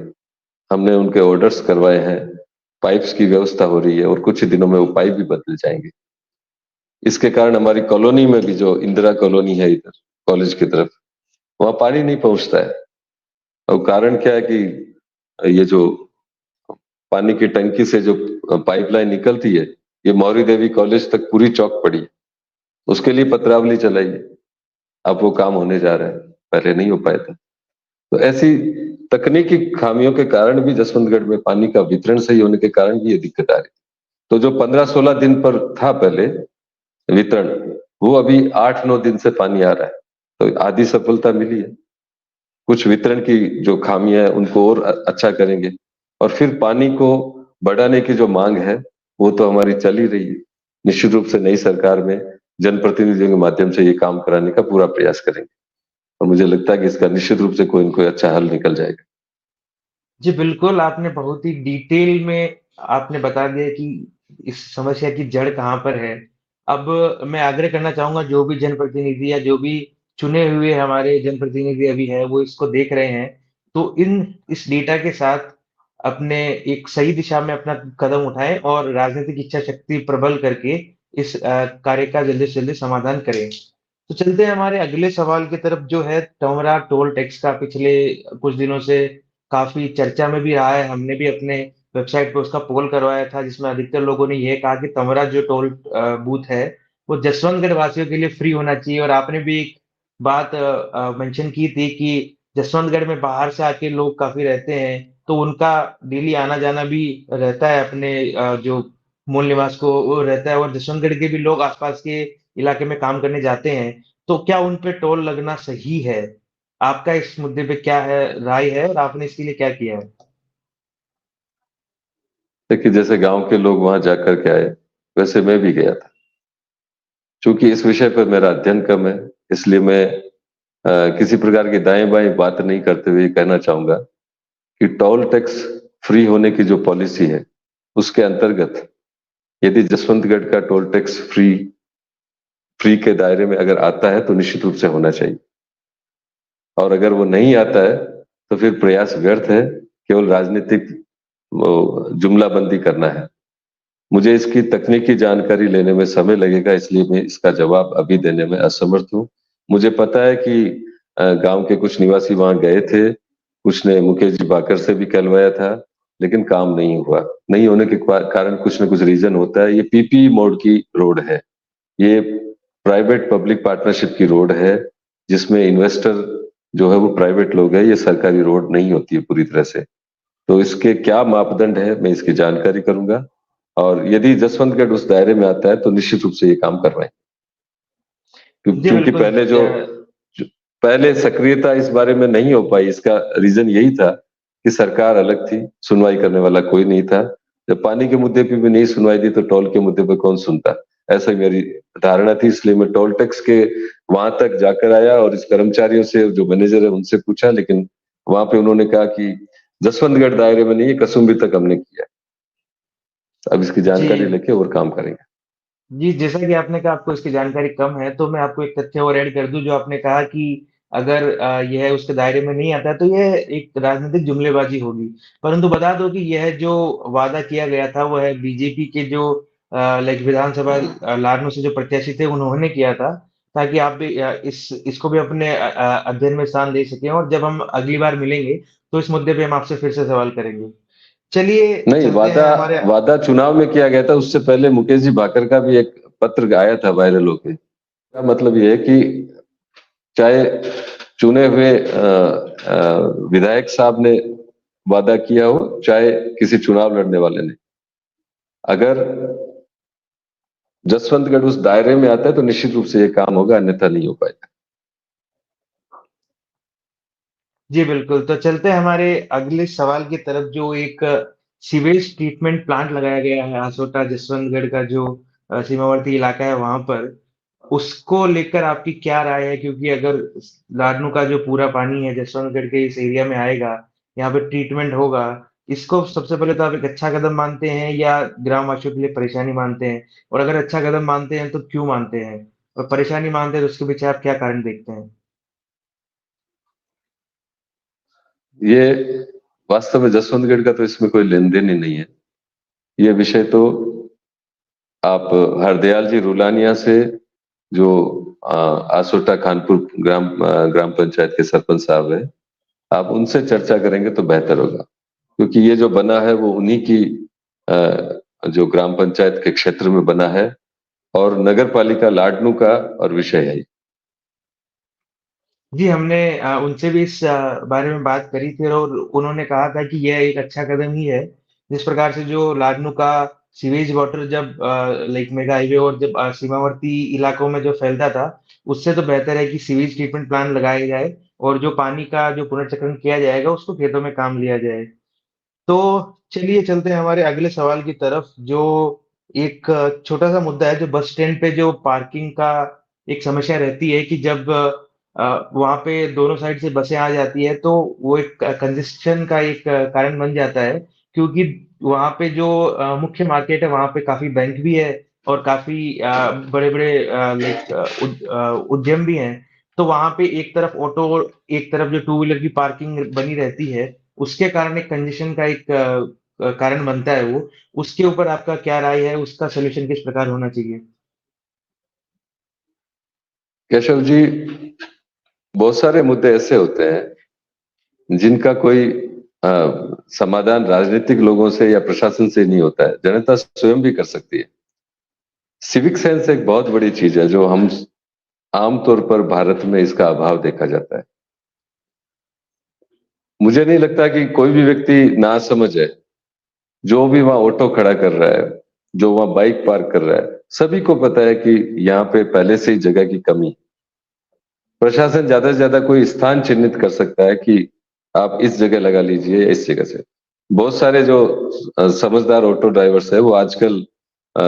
Speaker 1: हमने उनके ऑर्डर्स करवाए हैं, पाइप्स की व्यवस्था हो रही है और कुछ ही दिनों में वो पाइप भी बदल जाएंगे। इसके कारण हमारी कॉलोनी में भी, जो इंदिरा कॉलोनी है इधर कॉलेज की तरफ, वहां पानी नहीं पहुंचता है। और कारण क्या है कि ये जो पानी की टंकी से जो पाइपलाइन निकलती है, ये मौरी देवी कॉलेज तक पूरी चौक पड़ी है। उसके लिए पत्रावली चलाई है, अब वो काम होने जा रहा है, पहले नहीं हो पाया था। तो ऐसी तकनीकी खामियों के कारण भी जसवंतगढ़ में पानी का वितरण सही होने के कारण भी ये दिक्कत आ रही। तो जो 15-16 दिन पर था पहले वितरण, वो अभी 8-9 दिन से पानी आ रहा है, तो आधी सफलता मिली है। कुछ वितरण की जो खामियां है उनको और अच्छा करेंगे, और फिर पानी को बढ़ाने की जो मांग है वो तो हमारी चल ही रही है। निश्चित रूप से नई सरकार में जनप्रतिनिधियों के माध्यम से ये काम कराने का पूरा प्रयास करेंगे, और मुझे लगता है कि इसका निश्चित रूप से कोई न कोई अच्छा हल निकल जाएगा।
Speaker 2: जी, बिल्कुल, आपने बहुत ही डिटेल में आपने बता दिया कि इस समस्या की जड़ कहाँ पर है। अब मैं आग्रह करना चाहूँगा जो भी जनप्रतिनिधि या जो भी चुने हुए हमारे जनप्रतिनिधि अभी हैं, वो इसको देख रहे हैं, तो इस डेटा के साथ अपने एक सही दिशा में अपना कदम उठाएँ और राजनीतिक इच्छा शक्ति प्रबल करके इस कार्य का जल्दी से जल्दी समाधान करें। तो चलते हैं हमारे अगले सवाल की तरफ जो है टोमरा टोल टैक्स का पिछले कुछ दिनों से काफ़ी चर्चा में भी रहा है। हमने भी अपने वेबसाइट पे उसका पोल करवाया था जिसमें अधिकतर लोगों ने ये कहा कि टोमरा जो टोल बूथ है, वो जसवंतगढ़ वासियों के लिए फ्री होना चाहिए और आपने भी एक बात मेंशन की थी कि जसवंतगढ़ में बाहर से आके लोग काफ़ी रहते हैं, तो उनका डेली आना-जाना भी रहता है अपने जो मूल निवास को वो रहता है और जसवंतगढ़ के भी लोग आस-पास के इलाके में काम करने जाते हैं, तो क्या उन पे टोल लगना सही है? आपका इस मुद्दे पे क्या है राय है और आपने इसके लिए क्या किया है?
Speaker 1: देखिए, जैसे गांव के लोग वहां जाकर के आए, वैसे मैं भी गया था। चूंकि इस विषय पर मेरा अध्ययन कम है, इसलिए मैं किसी प्रकार की दाएं बाएं बात नहीं करते हुए कहना चाहूंगा कि टोल टैक्स फ्री होने की जो पॉलिसी है, उसके अंतर्गत यदि जसवंतगढ़ का टोल टैक्स फ्री फ्री के दायरे में अगर आता है तो निश्चित रूप से होना चाहिए, और अगर वो नहीं आता है तो फिर प्रयास व्यर्थ है, केवल राजनीतिक जुमलाबंदी करना है। मुझे इसकी तकनीकी जानकारी लेने में समय लगेगा, इसलिए मैं इसका जवाब अभी देने में असमर्थ हूँ। मुझे पता है कि गांव के कुछ निवासी वहां गए थे, कुछ ने मुकेश जी बाकर से भी कहलवाया था, लेकिन काम नहीं हुआ। नहीं होने के कारण कुछ न कुछ रीजन होता है। ये पीपी मोड की रोड है, ये प्राइवेट पब्लिक पार्टनरशिप की रोड है, जिसमें इन्वेस्टर जो है वो प्राइवेट लोग है, ये सरकारी रोड नहीं होती है पूरी तरह से। तो इसके क्या मापदंड है, मैं इसकी जानकारी करूंगा, और यदि जसवंतगढ़ उस दायरे में आता है तो निश्चित रूप से ये काम करवाएं।
Speaker 2: जी,
Speaker 1: क्योंकि
Speaker 2: बिल्कुल
Speaker 1: पहले सक्रियता इस बारे में नहीं हो पाई, इसका रीजन यही था कि सरकार अलग थी, सुनवाई करने वाला कोई नहीं था। जब पानी के मुद्दे पे भी नहीं सुनवाई दी तो टोल के मुद्दे पे कौन सुनता, ऐसा मेरी धारणा थी। इसलिए मैं टोल टैक्स के वहां तक जाकर आया और इस कर्मचारियों से, जो मैनेजर है, उनसे पूछा, लेकिन वहां पे उन्होंने कहा कि जसवंतगढ़ दायरे में नहीं है, कसुम्बी तक हमने किया। अब इसकी जानकारी
Speaker 2: जी,
Speaker 1: लेके और काम करेंगे।
Speaker 2: जी, जैसा कि आपने कहा आपको इसकी जानकारी कम है, तो मैं आपको एक तथ्य और ऐड कर दूँ जो आपने कहा कि अगर यह उसके दायरे में नहीं आता है, तो यह एक राजनीतिक जुमलेबाज़ी होगी। परंतु बता दूँ कि यह जो वादा किया गया था, वो है बीजेपी के जो लाइक विधानसभा लारनू से जो प्रत्याशी थे, उन्होंने किया था, ताकि आप भी इसको भी अपने अध्ययन में स्थान दे सकें और जब हम अगली बार मिलेंगे, तो इस मुद्दे पे हम आपसे फिर से सवाल करेंगे। चलिए,
Speaker 1: नहीं,
Speaker 2: चलते
Speaker 1: वादा
Speaker 2: हैं हमारे
Speaker 1: वादा चुनाव में किया गया था, उससे पहले मुकेश जी भाकर का भी एक पत्र आया था वायरल होके। का मतलब ये है कि चाहे चुने हुए विधायक साहब ने वादा किया हो, चाहे किसी चुनाव लड़ने वाले ने, अगर जसवंतगढ़ उस दायरे में आता है तो निश्चित रूप से ये काम होगा, अन्यथा नहीं हो पाएगा।
Speaker 2: जी, बिल्कुल। तो चलते हैं हमारे अगले सवाल की तरफ जो एक सीवेज ट्रीटमेंट प्लांट लगाया गया है हासोटा जसवंतगढ़ का जो सीमावर्ती इलाका है वहाँ पर। उसको लेकर आपकी क्या राय है? क्योंकि अगर लारनू का जो पूरा पानी है जसवंतगढ़ के इस एरिया में आएगा, यहाँ पे ट्रीटमेंट होगा, इसको सबसे पहले तो आप एक अच्छा कदम मानते हैं या ग्रामवासियों के लिए परेशानी मानते हैं? और अगर अच्छा कदम मानते हैं तो क्यों मानते हैं? और परेशानी मानते हैं तो उसके पीछे आप क्या कारण देखते हैं?
Speaker 1: ये वास्तव में जसवंतगढ़ का तो इसमें कोई लेन देन ही नहीं है। ये विषय तो आप हरदयाल जी रुलानिया से, जो आसोटा खानपुर ग्राम पंचायत के सरपंच साहब है, आप उनसे चर्चा करेंगे तो बेहतर होगा। क्योंकि ये जो बना है वो उन्हीं की जो ग्राम पंचायत के क्षेत्र में बना है, और नगर पालिका लाडनू का और विषय है।
Speaker 2: जी, हमने उनसे भी इस बारे में बात करी थी और उन्होंने कहा था कि यह एक अच्छा कदम ही है। जिस प्रकार से जो लाडनू का सीवेज वाटर जब लाइक मेगा हाईवे और जब सीमावर्ती इलाकों में जो फैलता था, उससे तो बेहतर है कि सीवेज ट्रीटमेंट प्लांट लगाया जाए और जो पानी का जो पुनर्चक्रण किया जाएगा, उसको खेतों में काम लिया जाए। तो चलिए चलते हैं हमारे अगले सवाल की तरफ, जो एक छोटा-सा मुद्दा है, जो बस स्टैंड पे जो पार्किंग का एक समस्या रहती है कि जब वहाँ पे दोनों साइड से बसें आ जाती है, तो वो एक कंजेस्शन का एक कारण बन जाता है, क्योंकि वहाँ पे जो मुख्य मार्केट है, वहाँ पे काफ़ी बैंक भी है और काफ़ी बड़े-बड़े लाइक उद्यम भी हैं। तो वहाँ पे एक तरफ ऑटो और एक तरफ जो टू व्हीलर की पार्किंग बनी रहती है, उसके कारण एक कंजेशन का एक कारण बनता है वो। उसके ऊपर आपका क्या राय है? उसका सॉल्यूशन किस प्रकार होना चाहिए?
Speaker 1: केशव जी, बहुत सारे मुद्दे ऐसे होते हैं जिनका कोई समाधान राजनीतिक लोगों से या प्रशासन से नहीं होता है, जनता स्वयं भी कर सकती है। सिविक सेंस एक बहुत बड़ी चीज है, जो हम आमतौर पर भारत में इसका अभाव देखा जाता है। मुझे नहीं लगता कि कोई भी व्यक्ति ना समझ है, जो भी वहां ऑटो खड़ा कर रहा है, जो वहां बाइक पार्क कर रहा है, सभी को पता है कि यहाँ पे पहले से ही जगह की कमी है। प्रशासन ज्यादा से ज्यादा कोई स्थान चिन्हित कर सकता है कि आप इस जगह लगा लीजिए, इस जगह से। बहुत सारे जो समझदार ऑटो ड्राइवर्स है, वो आजकल अ,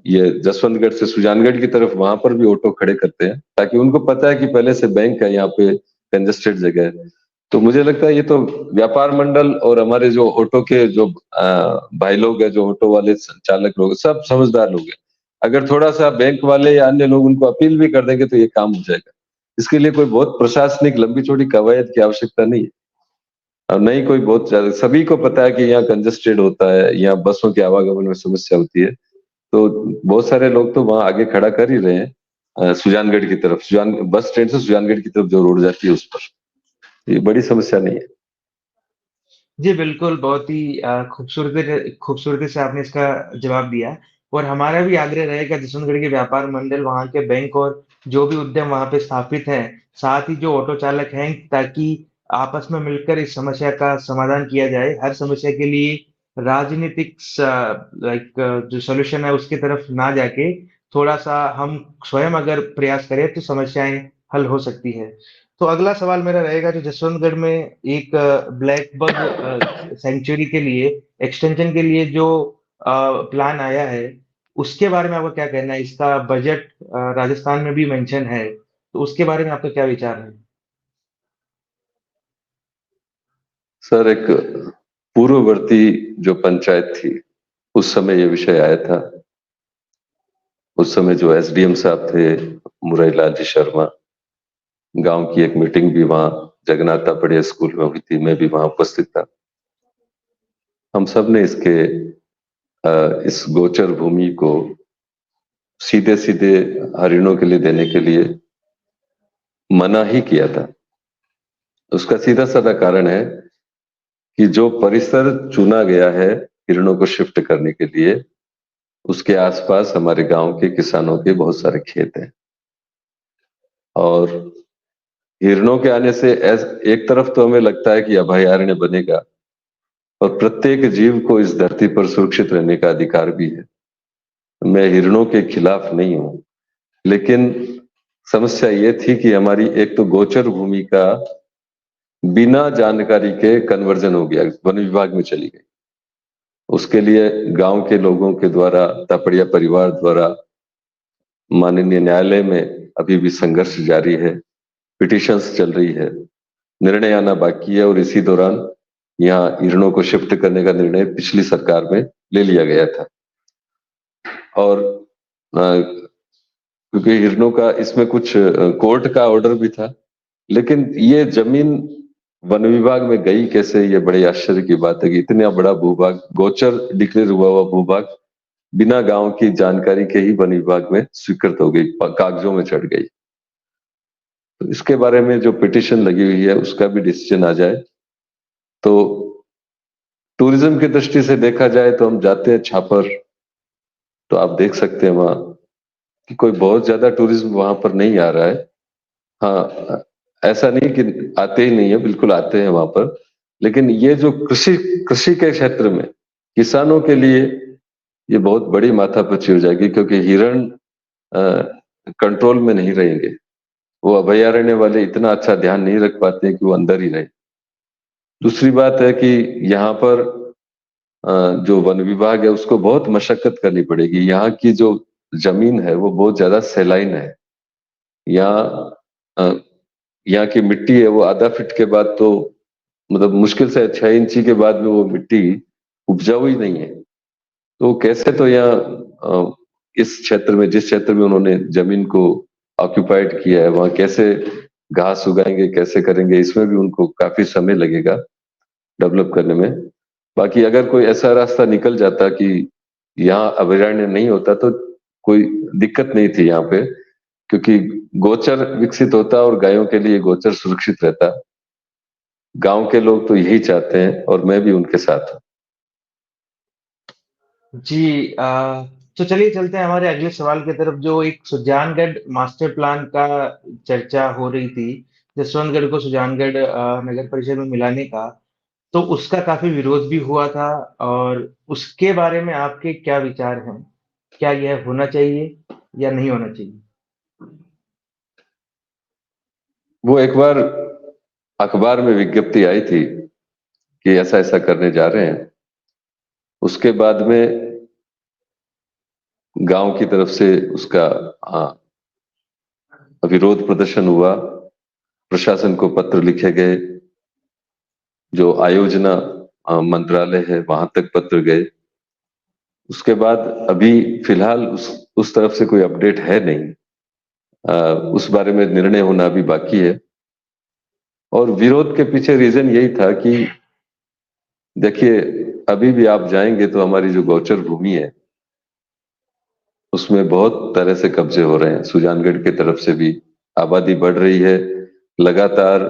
Speaker 1: ये जसवंतगढ़ से सुजानगढ़ की तरफ वहां पर भी ऑटो खड़े करते हैं, ताकि उनको पता है कि पहले से बैंक है यहाँ पे, कंजेस्टेड जगह है। तो मुझे लगता है ये तो व्यापार मंडल और हमारे जो ऑटो के जो भाई लोग हैं, जो ऑटो वाले चालक लोग हैं, सब समझदार लोग हैं। अगर थोड़ा सा बैंक वाले या अन्य लोग उनको अपील भी कर देंगे तो ये काम हो जाएगा। इसके लिए कोई बहुत प्रशासनिक लंबी चौड़ी कवायद की आवश्यकता नहीं है। और नहीं कोई बहुत ज्यादा, सभी को पता है कि यहाँ कंजेस्टेड होता है, यहाँ बसों के आवागमन में समस्या होती है। तो बहुत सारे लोग तो वहां आगे खड़ा कर ही रहे हैं, सुजानगढ़ की तरफ, सुजान बस स्टैंड से सुजानगढ़ की तरफ जो रोड जाती है उस पर। ये बड़ी समस्या नहीं है।
Speaker 2: जी, बिल्कुल, बहुत ही खूबसूरती से आपने इसका जवाब दिया और हमारा भी आग्रह रहेगा जसवंतगढ़ के व्यापार मंडल, वहाँ के बैंक और जो भी उद्यम वहाँ पे स्थापित हैं, साथ ही जो ऑटो चालक हैं, ताकि आपस में मिलकर इस समस्या का समाधान किया जाए। हर समस्या के लिए राजनीतिक लाइक जो सॉल्यूशन है उसकी तरफ ना जाके, थोड़ा-सा हम स्वयं अगर प्रयास करें तो समस्याएँ हल हो सकती है। तो अगला सवाल मेरा रहेगा, जो जसवंतगढ़ में एक ब्लैक बग सेंचुरी के लिए एक्सटेंशन के लिए जो प्लान आया है, उसके बारे में आपका क्या कहना है? इसका बजट राजस्थान में भी मेंशन है, तो उसके बारे में आपका क्या विचार है?
Speaker 1: सर, एक पूर्ववर्ती जो पंचायत थी, उस समय ये विषय आया था। उस समय जो एसडीएम साहब थे, मुरई लाल जी शर्मा, गांव की एक मीटिंग भी वहां जगन्नाथ पड़िया स्कूल में हुई थी, मैं भी वहां उपस्थित था। हम सब ने इस गोचर भूमि को सीधे सीधे हरिणों के लिए देने के लिए मना ही किया था। उसका सीधा साधा कारण है कि जो परिसर चुना गया है हिरणों को शिफ्ट करने के लिए, उसके आसपास हमारे गांव के किसानों के बहुत सारे खेत हैं। और हिरणों के आने से एक तरफ तो हमें लगता है कि अभयारण्य बनेगा, और प्रत्येक जीव को इस धरती पर सुरक्षित रहने का अधिकार भी है। मैं हिरणों के खिलाफ नहीं हूं, लेकिन समस्या ये थी कि हमारी एक तो गोचर भूमि का बिना जानकारी के कन्वर्जन हो गया, वन विभाग में चली गई। उसके लिए गांव के लोगों के द्वारा, तापड़िया परिवार द्वारा माननीय न्यायालय में अभी भी संघर्ष जारी है, पिटिशंस चल रही है, निर्णय आना बाकी है। और इसी दौरान यहाँ हिरणों को शिफ्ट करने का निर्णय पिछली सरकार में ले लिया गया था। और क्योंकि हिरणों का इसमें कुछ कोर्ट का ऑर्डर भी था, लेकिन ये जमीन वन विभाग में गई कैसे, ये बड़े आश्चर्य की बात है कि इतना बड़ा भूभाग, गोचर डिक्लेयर हुआ हुआ भूभाग, बिना गांव की जानकारी के ही वन विभाग में स्वीकृत हो गई, कागजों में चढ़ गई। तो इसके बारे में जो पिटिशन लगी हुई है उसका भी डिसीजन आ जाए। तो टूरिज्म की दृष्टि से देखा जाए तो हम जाते हैं छापर, तो आप देख सकते हैं वहां कि कोई बहुत ज्यादा टूरिज्म वहां पर नहीं आ रहा है। हाँ, ऐसा नहीं कि आते ही नहीं है, बिल्कुल आते हैं वहां पर, लेकिन ये जो कृषि कृषि के क्षेत्र में किसानों के लिए ये बहुत बड़ी माथापच्ची हो जाएगी, क्योंकि हिरण कंट्रोल में नहीं रहेंगे। वो अभयारण्य वाले इतना अच्छा ध्यान नहीं रख पाते कि वो अंदर ही रहे। दूसरी बात है कि यहाँ पर जो वन विभाग है उसको बहुत मशक्कत करनी पड़ेगी। यहाँ की जो जमीन है वो बहुत ज्यादा सैलाइन है। यहाँ यहाँ की मिट्टी है वो आधा फीट के बाद तो मतलब मुश्किल से 6 इंची के बाद में वो मिट्टी उपजाऊ ही नहीं है। तो कैसे तो यहाँ इस क्षेत्र में, जिस क्षेत्र में उन्होंने जमीन को ऑक्यूपाइड किया है, वहां कैसे घास उगाएंगे, कैसे करेंगे, इसमें भी उनको काफी समय लगेगा डेवलप करने में। बाकी अगर कोई ऐसा रास्ता निकल जाता कि यहाँ अभयारण्य नहीं होता तो कोई दिक्कत नहीं थी यहाँ पे, क्योंकि गोचर विकसित होता और गायों के लिए गोचर सुरक्षित रहता। गांव के लोग तो यही चाहते हैं और मैं भी उनके साथ हूँ।
Speaker 2: जी तो चलिए चलते हैं हमारे अगले सवाल की तरफ। जो एक सुजानगढ़ मास्टर प्लान का चर्चा हो रही थी, जसवंतगढ़ को सुजानगढ़ नगर परिषद में मिलाने का, तो उसका काफी विरोध भी हुआ था। और उसके बारे में आपके क्या विचार हैं? क्या यह होना चाहिए या नहीं होना चाहिए?
Speaker 1: वो एक बार अखबार में विज्ञप्ति आई थी कि ऐसा ऐसा करने जा रहे हैं। उसके बाद में गांव की तरफ से उसका विरोध प्रदर्शन हुआ, प्रशासन को पत्र लिखे गए, जो आयोजना मंत्रालय है वहां तक पत्र गए। उसके बाद अभी फिलहाल उस तरफ से कोई अपडेट है नहीं। उस बारे में निर्णय होना अभी बाकी है। और विरोध के पीछे रीजन यही था कि देखिए, अभी भी आप जाएंगे तो हमारी जो गौचर भूमि है उसमें बहुत तरह से कब्जे हो रहे हैं। सुजानगढ़ की तरफ से भी आबादी बढ़ रही है। लगातार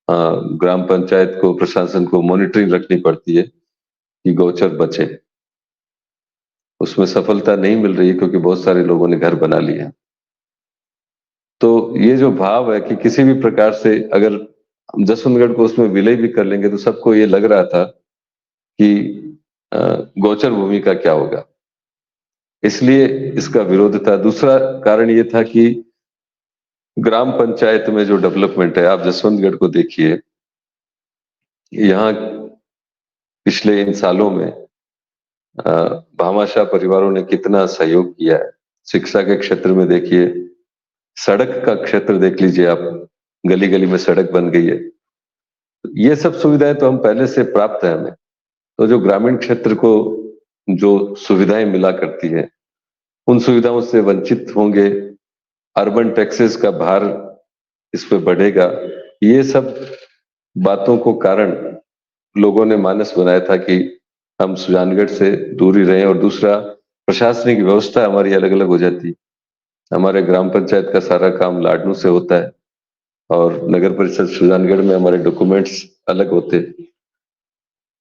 Speaker 1: ग्राम पंचायत को, प्रशासन को मॉनिटरिंग रखनी पड़ती है कि गौचर बचे। उसमें सफलता नहीं मिल रही है क्योंकि बहुत सारे लोगों ने घर बना लिया। तो ये जो भाव है कि किसी भी प्रकार से अगर हम जसवंतगढ़ को उसमें विलय भी कर लेंगे तो सबको ये लग रहा था कि गौचर भूमि का क्या होगा, इसलिए इसका विरोध था। दूसरा कारण ये था कि ग्राम पंचायत में जो डेवलपमेंट है, आप जसवंतगढ़ को देखिए, यहाँ पिछले इन सालों में भामाशाह परिवारों ने कितना सहयोग किया है। शिक्षा के क्षेत्र में देखिए, सड़क का क्षेत्र देख लीजिए आप, गली गली में सड़क बन गई है। ये सब सुविधाएं तो हम पहले से प्राप्त है हमें। तो जो ग्रामीण क्षेत्र को जो सुविधाएं मिला करती है उन सुविधाओं से वंचित होंगे। अर्बन टैक्सेस का भार इस पे बढ़ेगा। ये सब बातों को कारण लोगों ने मानस बनाया था कि हम सुजानगढ़ से दूरी रहें। और दूसरा, प्रशासनिक व्यवस्था हमारी अलग अलग हो जाती। हमारे ग्राम पंचायत का सारा काम लाडनू से होता है और नगर परिषद सुजानगढ़ में हमारे डॉक्यूमेंट्स अलग होते।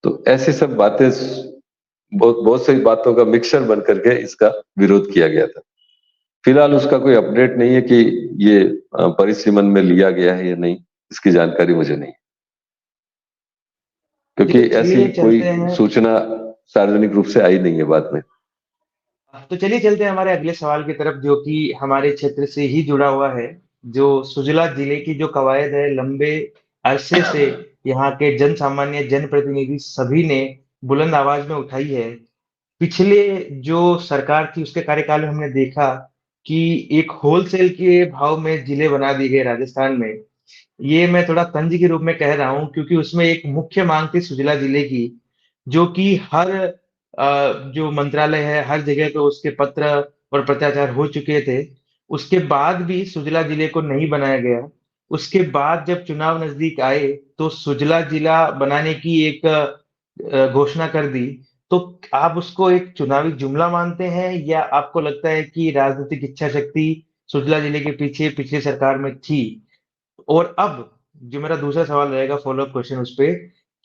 Speaker 1: तो ऐसी सब बातें, बहुत बहुत सी बातों का मिक्सचर बन करके इसका विरोध किया गया था। फिलहाल उसका कोई अपडेट नहीं है कि ये परिसीमन में लिया गया है या नहीं, इसकी जानकारी मुझे नहीं,
Speaker 2: जी,
Speaker 1: क्योंकि
Speaker 2: तो
Speaker 1: ऐसी
Speaker 2: चलिए
Speaker 1: कोई
Speaker 2: चलते हैं।
Speaker 1: सूचना सार्वजनिक रूप से आई नहीं है बाद में।
Speaker 2: तो चलिए चलते हैं हमारे अगले सवाल की तरफ, जो कि हमारे क्षेत्र से ही जुड़ा हुआ है। जो सुजला जिले की जो कवायद है, लंबे अरसे से यहाँ के जन सामान्य, जनप्रतिनिधि सभी ने बुलंद आवाज में उठाई है। पिछले जो सरकार थी उसके कार्यकाल में हमने देखा कि एक होलसेल के भाव में जिले बना दिए गए राजस्थान में। ये मैं थोड़ा तंज के रूप में कह रहा हूँ क्योंकि उसमें एक मुख्य माँग थी सुजला जिले की, जो कि हर जो मंत्रालय है, हर जगह पे उसके पत्र और पत्राचार हो चुके थे। उसके बाद भी सुजला जिले को नहीं बनाया गया। उसके बाद जब चुनाव नज़दीक आए, तो सुजला जिला बनाने की एक घोषणा कर दी। तो आप उसको एक चुनावी जुमला मानते हैं या आपको लगता है कि राजनीतिक इच्छा शक्ति सुजला जिले के पीछे पिछली सरकार में थी? और अब जो मेरा दूसरा सवाल रहेगा फ़ॉलो-अप क्वेश्चन उस पे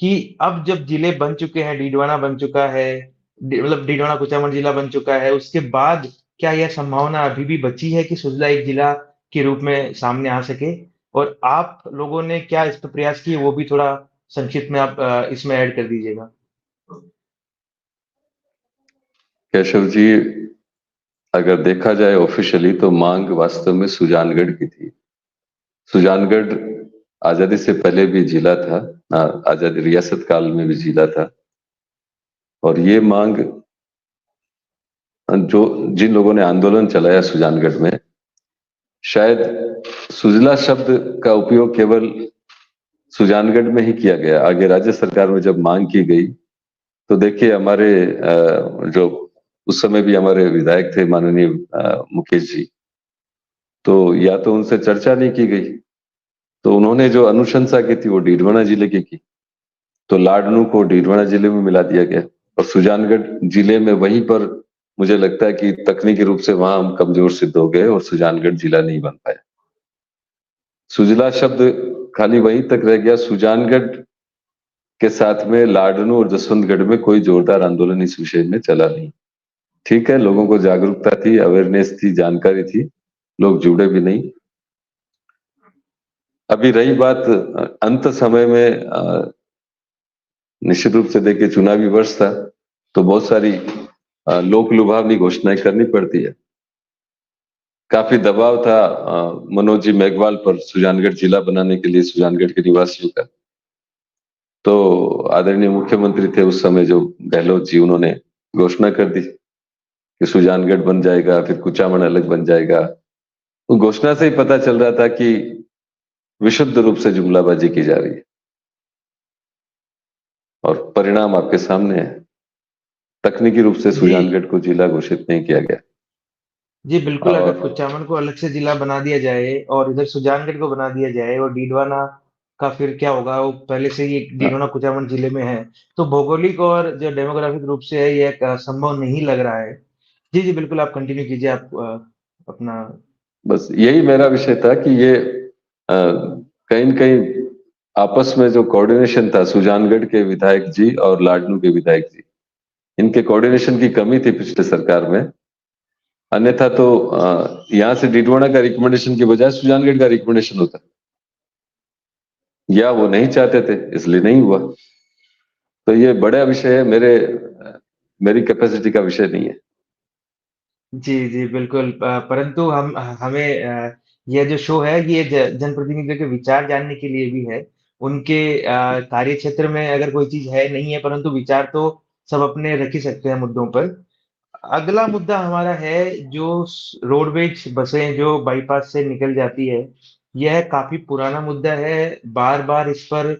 Speaker 2: कि अब जब जिले बन चुके हैं, डीडवाना बन चुका है, मतलब डीडवाना कुचामन जिला बन चुका है, उसके बाद क्या यह संभावना अभी भी बची है कि सुजला एक जिला के रूप में सामने आ सके? और आप लोगों ने क्या इस पे प्रयास किए, वो भी थोड़ा संक्षिप्त में आप इसमें ऐड कर दीजिएगा।
Speaker 1: केशव जी, अगर देखा जाए ऑफिशियली तो मांग वास्तव में सुजानगढ़ की थी। सुजानगढ़ आजादी से पहले भी जिला था, आजादी रियासत काल में भी जिला था। और ये मांग जो जिन लोगों ने आंदोलन चलाया सुजानगढ़ में, शायद सुजला शब्द का उपयोग केवल सुजानगढ़ में ही किया गया। आगे राज्य सरकार में जब मांग की गई तो देखिए हमारे जो उस समय भी हमारे विधायक थे माननीय मुकेश जी, तो या तो उनसे चर्चा नहीं की गई, तो उन्होंने जो अनुशंसा की थी वो डीडवाना जिले की। तो लाडनू को डीडवाना जिले में मिला दिया गया और सुजानगढ़ जिले में वहीं पर मुझे लगता है कि तकनीकी रूप से वहां हम कमजोर सिद्ध हो गए और सुजानगढ़ जिला नहीं बन पाया। सुजला शब्द खाली वहीं तक रह गया। सुजानगढ़ के साथ में लाडनू और जसवंतगढ़ में कोई जोरदार आंदोलन इस विषय में चला नहीं। ठीक है, लोगों को जागरूकता थी, अवेयरनेस थी, जानकारी थी, लोग जुड़े भी नहीं। अभी रही बात अंत समय में, निश्चित रूप से देखिए चुनावी वर्ष था तो बहुत सारी लोक लुभावनी घोषणाएं करनी पड़ती है। काफी दबाव था मनोज जी मेघवाल पर सुजानगढ़ जिला बनाने के लिए सुजानगढ़ के निवासियों का। तो आदरणीय मुख्यमंत्री थे उस समय जो गहलोत जी, उन्होंने घोषणा कर दी कि सुजानगढ़ बन जाएगा, फिर कुचामन अलग बन जाएगा। तो घोषणा से ही पता चल रहा था कि विशुद्ध रूप से जुमलाबाजी की जा रही है और परिणाम आपके सामने है। तकनीकी रूप से
Speaker 2: जी।
Speaker 1: सुजानगढ़ को जिला घोषित नहीं किया गया।
Speaker 2: जी, बिल्कुल, अगर
Speaker 1: और
Speaker 2: कुचामन को अलग से जिला बना दिया जाए और इधर सुजानगढ़ को बना दिया जाए और डीडवाना का फिर क्या होगा? वो पहले से ही डीडवाना कुचामन जिले में है, तो भौगोलिक और जो डेमोग्राफिक रूप से है, ये एक संभव नहीं लग रहा है। जी, जी, बिल्कुल आप कंटिन्यू कीजिए आप अपना।
Speaker 1: बस यही मेरा विषय था कि ये कहीं न कहीं आपस में जो कोऑर्डिनेशन था सुजानगढ़ के विधायक जी और लाडनू के विधायक जी, इनके कोऑर्डिनेशन की कमी थी पिछले सरकार में। अन्यथा तो यहाँ से डिडवाना का रिकमेंडेशन की बजाय सुजानगढ़ का रिकमेंडेशन होता, या वो नहीं चाहते थे इसलिए नहीं हुआ। तो ये बड़ा विषय है, मेरी कैपेसिटी का विषय नहीं है।
Speaker 2: जी, जी, बिल्कुल परंतु हमें ये जो शो है ये जनप्रतिनिधियों के विचार जानने के लिए भी है। उनके कार्य क्षेत्र में अगर कोई चीज़ है, नहीं है, परंतु विचार तो सब अपने रख ही सकते हैं मुद्दों पर। अगला मुद्दा हमारा है जो रोडवेज बसें जो बाईपास से निकल जाती है, यह काफ़ी पुराना मुद्दा है। बार-बार इस पर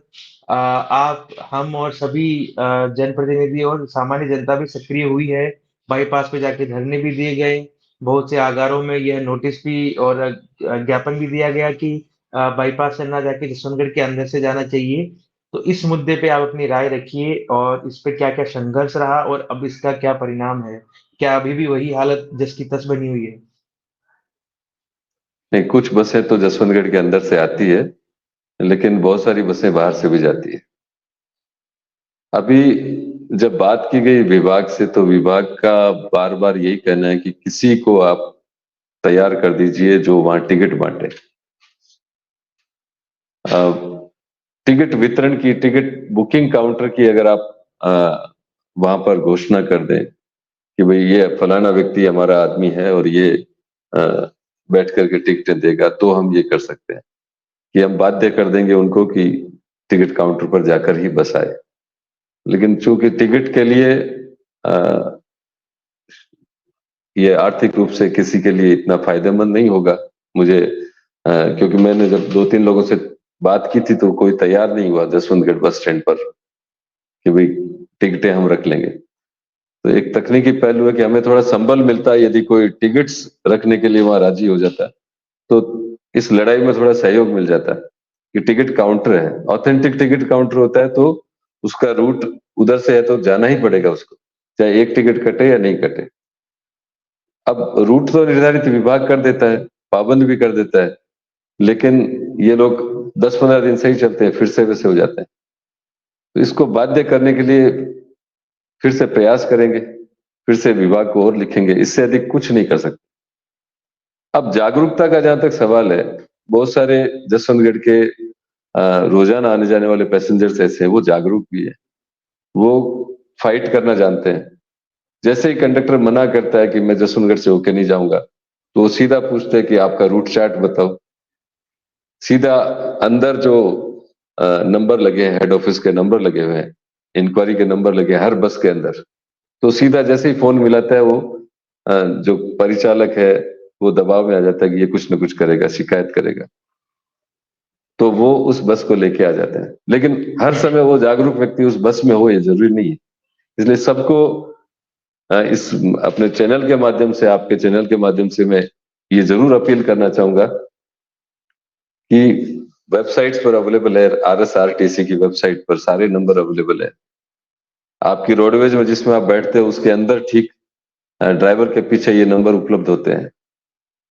Speaker 2: आप, हम और सभी जनप्रतिनिधि और सामान्य जनता भी सक्रिय हुई है। बाईपास पे जाके धरने भी दिए गए। बहुत से आगारों में यह नोटिस भी और ज्ञापन भी दिया गया कि बाईपास से ना जाके जसवंतगढ़ के अंदर से जाना चाहिए। तो इस मुद्दे पे आप अपनी राय रखिए और इस पे क्या-क्या संघर्ष रहा और अब इसका क्या परिणाम है? क्या अभी भी वही हालत जस की तस बनी हुई है?
Speaker 1: नहीं, कुछ बसें तो जसवंतगढ़ के अंदर से आती है, लेकिन बहुत सारी बसें बाहर से भी जाती है। अभी जब बात की गई विभाग से, तो विभाग का बार बार यही कहना है कि किसी को आप तैयार कर दीजिए जो वहां टिकट बांटे। टिकट वितरण की, टिकट बुकिंग काउंटर की अगर आप वहां पर घोषणा कर दें कि भाई ये फलाना व्यक्ति हमारा आदमी है और ये बैठ करके टिकटें देगा, तो हम ये कर सकते हैं कि हम बाध्य कर देंगे उनको कि टिकट काउंटर पर जाकर ही बस आए। लेकिन चूंकि टिकट के लिए ये आर्थिक रूप से किसी के लिए इतना फायदेमंद नहीं होगा मुझे, क्योंकि मैंने जब 2-3 लोगों से बात की थी तो कोई तैयार नहीं हुआ जसवंतगढ़ बस स्टैंड पर कि भाई टिकटें हम रख लेंगे। तो एक तकनीकी पहलू है कि हमें थोड़ा संबल मिलता है यदि कोई टिकट्स रखने के लिए वहां राजी हो जाता है, तो इस लड़ाई में थोड़ा सहयोग मिल जाता है कि टिकट काउंटर है, ऑथेंटिक टिकट काउंटर होता है, तो उसका रूट उधर से है तो जाना ही पड़ेगा उसको, चाहे एक टिकट कटे या नहीं कटे। अब रूट तो निर्धारित विभाग कर देता है, पाबंद भी कर देता है, लेकिन ये लोग 10-15 दिन सही चलते हैं, फिर से वैसे हो जाते हैं। तो इसको बाध्य करने के लिए फिर से प्रयास करेंगे, फिर से विभाग को और लिखेंगे, इससे अधिक कुछ नहीं कर सकते। अब जागरूकता का जहां तक सवाल है, बहुत सारे जसवंतगढ़ के रोजाना आने जाने वाले पैसेंजर्स ऐसे हैं, वो जागरूक भी है, वो फाइट करना जानते हैं। जैसे ही कंडक्टर मना करता है कि मैं जसवंतगढ़ से होके नहीं जाऊंगा, तो वो सीधा पूछते हैं कि आपका रूट चार्ट बताओ। सीधा अंदर जो नंबर लगे हैं, हेड ऑफिस के नंबर लगे हुए हैं, इंक्वायरी के नंबर लगे हैं हर बस के अंदर, तो सीधा जैसे ही फोन मिलाता है वो जो परिचालक है वो दबाव में आ जाता है कि ये कुछ न कुछ करेगा, शिकायत करेगा, तो वो उस बस को लेके आ जाता है। लेकिन हर समय वो जागरूक व्यक्ति उस बस में हो ये जरूरी नहीं है। इसलिए सबको इस अपने चैनल के माध्यम से, आपके चैनल के माध्यम से मैं ये जरूर अपील करना चाहूंगा कि वेबसाइट्स पर अवेलेबल है, RSRTC की वेबसाइट पर सारे नंबर अवेलेबल है। आपकी रोडवेज में जिसमें आप बैठते हो उसके अंदर ठीक ड्राइवर के पीछे ये नंबर उपलब्ध होते हैं।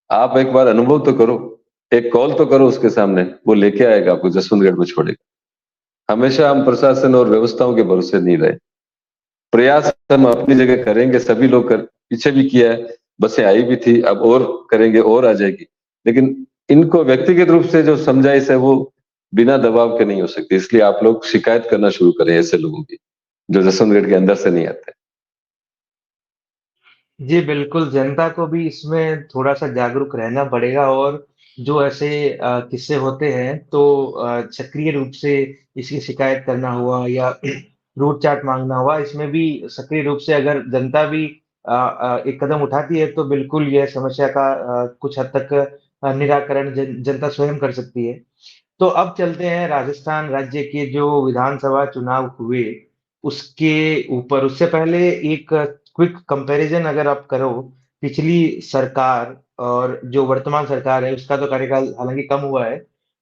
Speaker 1: आप एक बार अनुभव तो करो, एक कॉल तो करो उसके सामने, वो लेके आएगा आपको, जसवंतगढ़ में छोड़ेगा। हमेशा हम प्रशासन और व्यवस्थाओं के भरोसे नहीं रहे। प्रयास हम अपनी जगह करेंगे, सभी लोग पीछे भी किया है, बसें आई भी थी, अब और करेंगे और आ जाएगी, लेकिन इनको व्यक्तिगत रूप से जो समझाइश है वो बिना दबाव के नहीं हो सकती। इसलिए आप लोग शिकायत करना शुरू करें ऐसे लोगों की जो जसवंतगढ़ के अंदर से नहीं आते।
Speaker 2: जी, बिल्कुल, जनता को भी इसमें थोड़ा-सा जागरूक रहना पड़ेगा और जो ऐसे किस्से होते हैं, तो सक्रिय रूप से इसकी शिकायत करना हुआ या रूट चार्ट माँगना हुआ, इसमें भी सक्रिय रूप से अगर जनता भी एक कदम उठाती है, तो बिल्कुल यह समस्या का कुछ हद तक निराकरण जनता स्वयं कर सकती है। तो अब चलते हैं राजस्थान राज्य के जो विधानसभा चुनाव हुए, उसके ऊपर। उससे पहले एक क्विक कंपैरिज़न अगर आप करो, पिछली सरकार और जो वर्तमान सरकार है, उसका तो कार्यकाल हालाँकि कम हुआ है।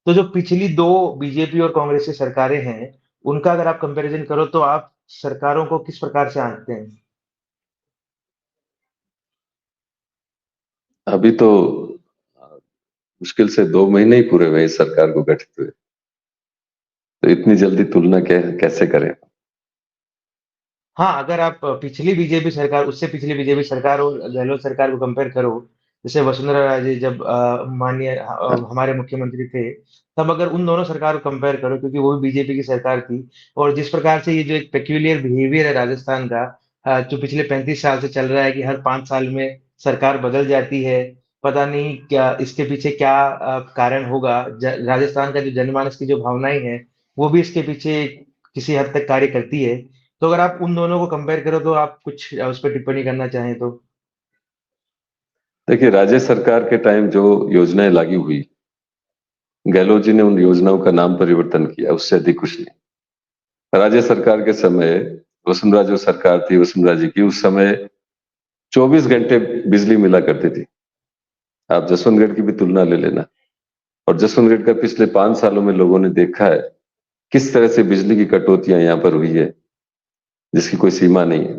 Speaker 2: तो जो पिछली 2 बीजेपी और कांग्रेस की सरकारें हैं, उनका अगर आप कंपैरिज़न करो, तो आप सरकारों को किस प्रकार से आंकते हैं?
Speaker 1: अभी तो मुश्किल से 2 महीने ही पूरे हुए इस सरकार को गठित हुए, तो इतनी जल्दी तुलना कैसे करें।
Speaker 2: हाँ, अगर आप पिछली बीजेपी सरकार उससे पिछली बीजेपी सरकार और गहलोत सरकार को कंपेयर करो, जैसे वसुंधरा राजे जब माननीय हमारे मुख्यमंत्री थे, तब अगर उन दोनों सरकार को कंपेयर करो क्योंकि वो भी बीजेपी की सरकार थी और जिस प्रकार से ये जो एक पेक्यूलियर बिहेवियर है राजस्थान का जो पिछले 35 साल से चल रहा है कि हर 5 साल में सरकार बदल जाती है, पता नहीं क्या इसके पीछे क्या कारण होगा। ज राजस्थान का जो जनमानस की जो भावनाएँ हैं, वो भी इसके पीछे किसी हद तक कार्य करती है। तो अगर आप उन दोनों को कंपेयर करो तो आप कुछ उस पे टिप्पणी करना चाहें तो?
Speaker 1: देखिए, राज्य सरकार के टाइम जो योजनाएं लागू हुई, गहलोत जी ने उन योजनाओं का नाम परिवर्तन किया, उससे अधिक कुछ नहीं। राज्य सरकार के समय वसुंधरा जो सरकार थी, वसुंधरा जी की, उस समय 24 घंटे बिजली मिला करती थी। आप जसवंतगढ़ की भी तुलना ले लेना, और जसवंतगढ़ का पिछले 5 सालों में लोगों ने देखा है किस तरह से बिजली की कटौतियां यहाँ पर हुई है, जिसकी कोई सीमा नहीं है।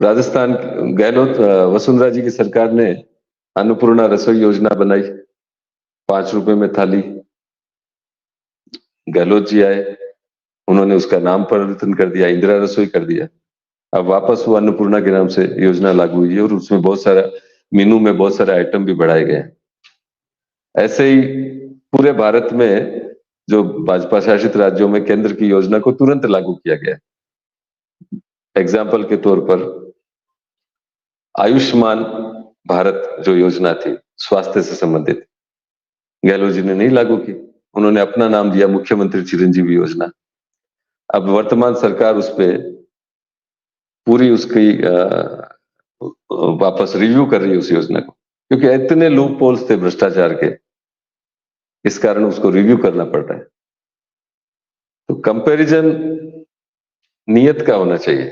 Speaker 1: राजस्थान गहलोत वसुंधरा जी की सरकार ने अन्नपूर्णा रसोई योजना बनाई, 5 रुपए में थाली। गहलोत जी आए, उन्होंने उसका नाम परिवर्तन कर दिया, इंदिरा रसोई कर दिया। अब वापस वो अन्नपूर्णा के नाम से योजना लागू हुई है और उसमें बहुत सारा मेनू में बहुत सारे आइटम भी बढ़ाए गए हैं। ऐसे ही पूरे भारत में जो भाजपा शासित राज्यों में केंद्र की योजना को तुरंत लागू किया गया। एग्जाम्पल के तौर पर आयुष्मान भारत जो योजना थी स्वास्थ्य से संबंधित, गहलोत जी ने नहीं लागू की, उन्होंने अपना नाम दिया मुख्यमंत्री चिरंजीवी योजना। अब वर्तमान सरकार उस पे पूरी उसकी वापस रिव्यू कर रही है उस योजना को, क्योंकि इतने लूप होल्स थे भ्रष्टाचार के इस कारण उसको रिव्यू करना पड़ रहा है। तो कंपैरिजन नियत का होना चाहिए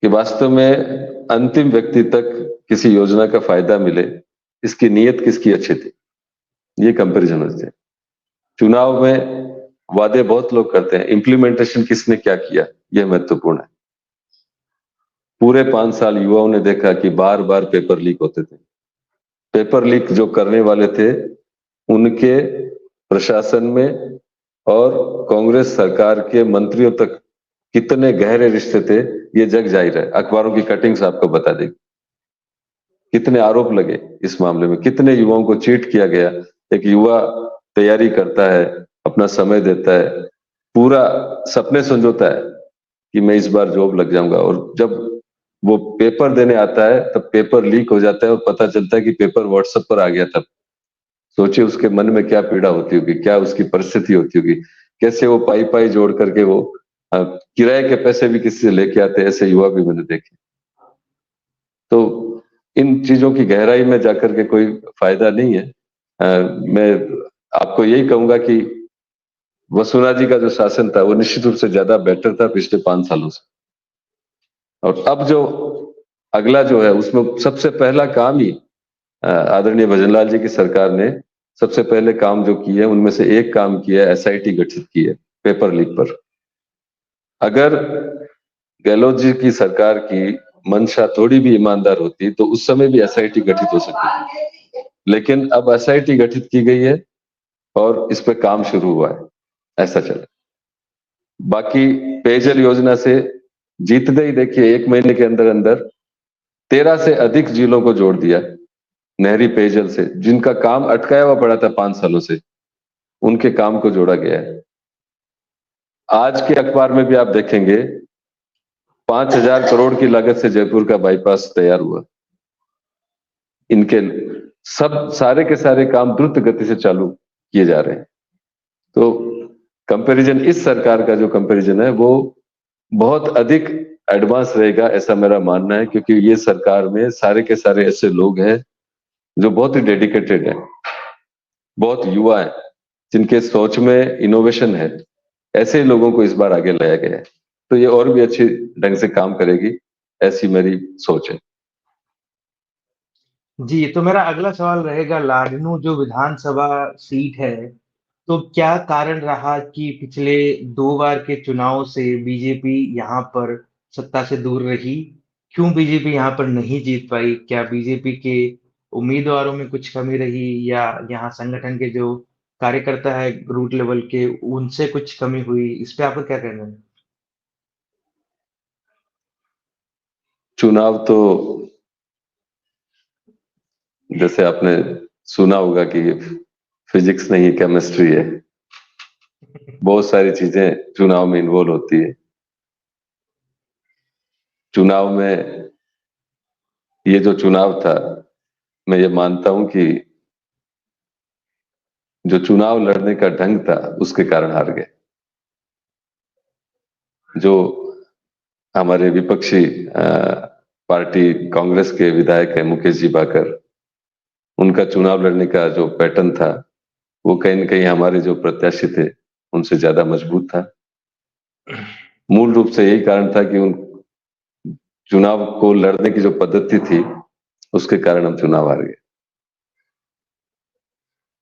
Speaker 1: कि वास्तव में अंतिम व्यक्ति तक किसी योजना का फायदा मिले, इसकी नियत किसकी अच्छी थी, ये कंपैरिजन होना चाहिए। चुनाव में वादे बहुत लोग करते हैं, इंप्लीमेंटेशन किसने क्या किया, यह महत्वपूर्ण है। पूरे 5 साल युवाओं ने देखा कि बार बार पेपर लीक होते थे। पेपर लीक जो करने वाले थे उनके प्रशासन में और कांग्रेस सरकार के मंत्रियों तक कितने गहरे रिश्ते थे, ये जग जाहिर है। अखबारों की कटिंग्स आपको बता देगी कितने आरोप लगे इस मामले में, कितने युवाओं को चीट किया गया। एक युवा तैयारी करता है, अपना समय देता है, पूरा सपने संजोता है कि मैं इस बार जॉब लग जाऊंगा, और जब वो पेपर देने आता है तब पेपर लीक हो जाता है और पता चलता है कि पेपर व्हाट्सएप पर आ गया था। सोचिए उसके मन में क्या पीड़ा होती होगी, क्या उसकी परिस्थिति होती होगी, कैसे वो पाई पाई जोड़ करके वो किराए के पैसे भी किसी से लेके आते, ऐसे युवा भी मैंने देखे। तो इन चीजों की गहराई में जाकर के कोई फायदा नहीं है। मैं आपको यही कहूंगा कि वसुंधरा जी का जो शासन था वो निश्चित रूप से ज्यादा बेटर था पिछले 5 सालों से। और अब जो अगला जो है उसमें सबसे पहला काम ही आदरणीय भजनलाल जी की सरकार ने सबसे पहले काम जो किए उनमें से एक काम किया है, एसआईटी गठित की है पेपर लीक पर। अगर गहलोत जी की सरकार की मंशा थोड़ी भी ईमानदार होती तो उस समय भी एसआईटी गठित हो सकती थी, लेकिन अब एसआईटी गठित की गई है और इस पे काम शुरू हुआ है, ऐसा चले। बाकी पेयजल योजना से जीतते ही देखिए 1 महीने के अंदर अंदर 13 से अधिक जिलों को जोड़ दिया नहरी पेयजल से, जिनका काम अटकाया हुआ पड़ा था 5 सालों से, उनके काम को जोड़ा गया है। आज के अखबार में भी आप देखेंगे 5,000 करोड़ की लागत से जयपुर का बाईपास तैयार हुआ। इनके सब सारे के सारे काम द्रुत गति से चालू किए जा रहे हैं। तो कंपैरिजन, इस सरकार का जो कंपैरिजन है वो बहुत अधिक एडवांस रहेगा, ऐसा मेरा मानना है, क्योंकि ये सरकार में सारे के सारे ऐसे लोग हैं जो बहुत ही डेडिकेटेड है, बहुत युवा है, जिनके सोच में इनोवेशन है। ऐसे लोगों को इस बार आगे लाया गया है, तो ये और भी अच्छी ढंग से काम करेगी, ऐसी मेरी सोच है।
Speaker 2: जी, तो मेरा अगला सवाल रहेगा, लाडनू जो विधानसभा सीट है, तो क्या कारण रहा कि पिछले 2 बार के चुनाव से बीजेपी यहाँ पर सत्ता से दूर रही? क्यों बीजेपी यहाँ पर नहीं जीत पाई? क्या बीजेपी के उम्मीदवारों में कुछ कमी रही या यहाँ संगठन के जो कार्यकर्ता है रूट लेवल के, उनसे कुछ कमी हुई? इस पे आपका क्या कहना है?
Speaker 1: चुनाव तो जैसे आपने सुना होगा कि फिजिक्स नहीं केमिस्ट्री है, बहुत सारी चीजें चुनाव में इन्वॉल्व होती है। चुनाव में ये जो चुनाव था, मैं ये मानता हूं कि जो चुनाव लड़ने का ढंग था उसके कारण हार गए। जो हमारे विपक्षी पार्टी कांग्रेस के विधायक है मुकेश जी बाकर, उनका चुनाव लड़ने का जो पैटर्न था वो कहीं न कहीं हमारे जो प्रत्याशी थे उनसे ज्यादा मजबूत था। मूल रूप से यही कारण था कि उन चुनाव को लड़ने की जो पद्धति थी उसके कारण हम चुनाव हार गए।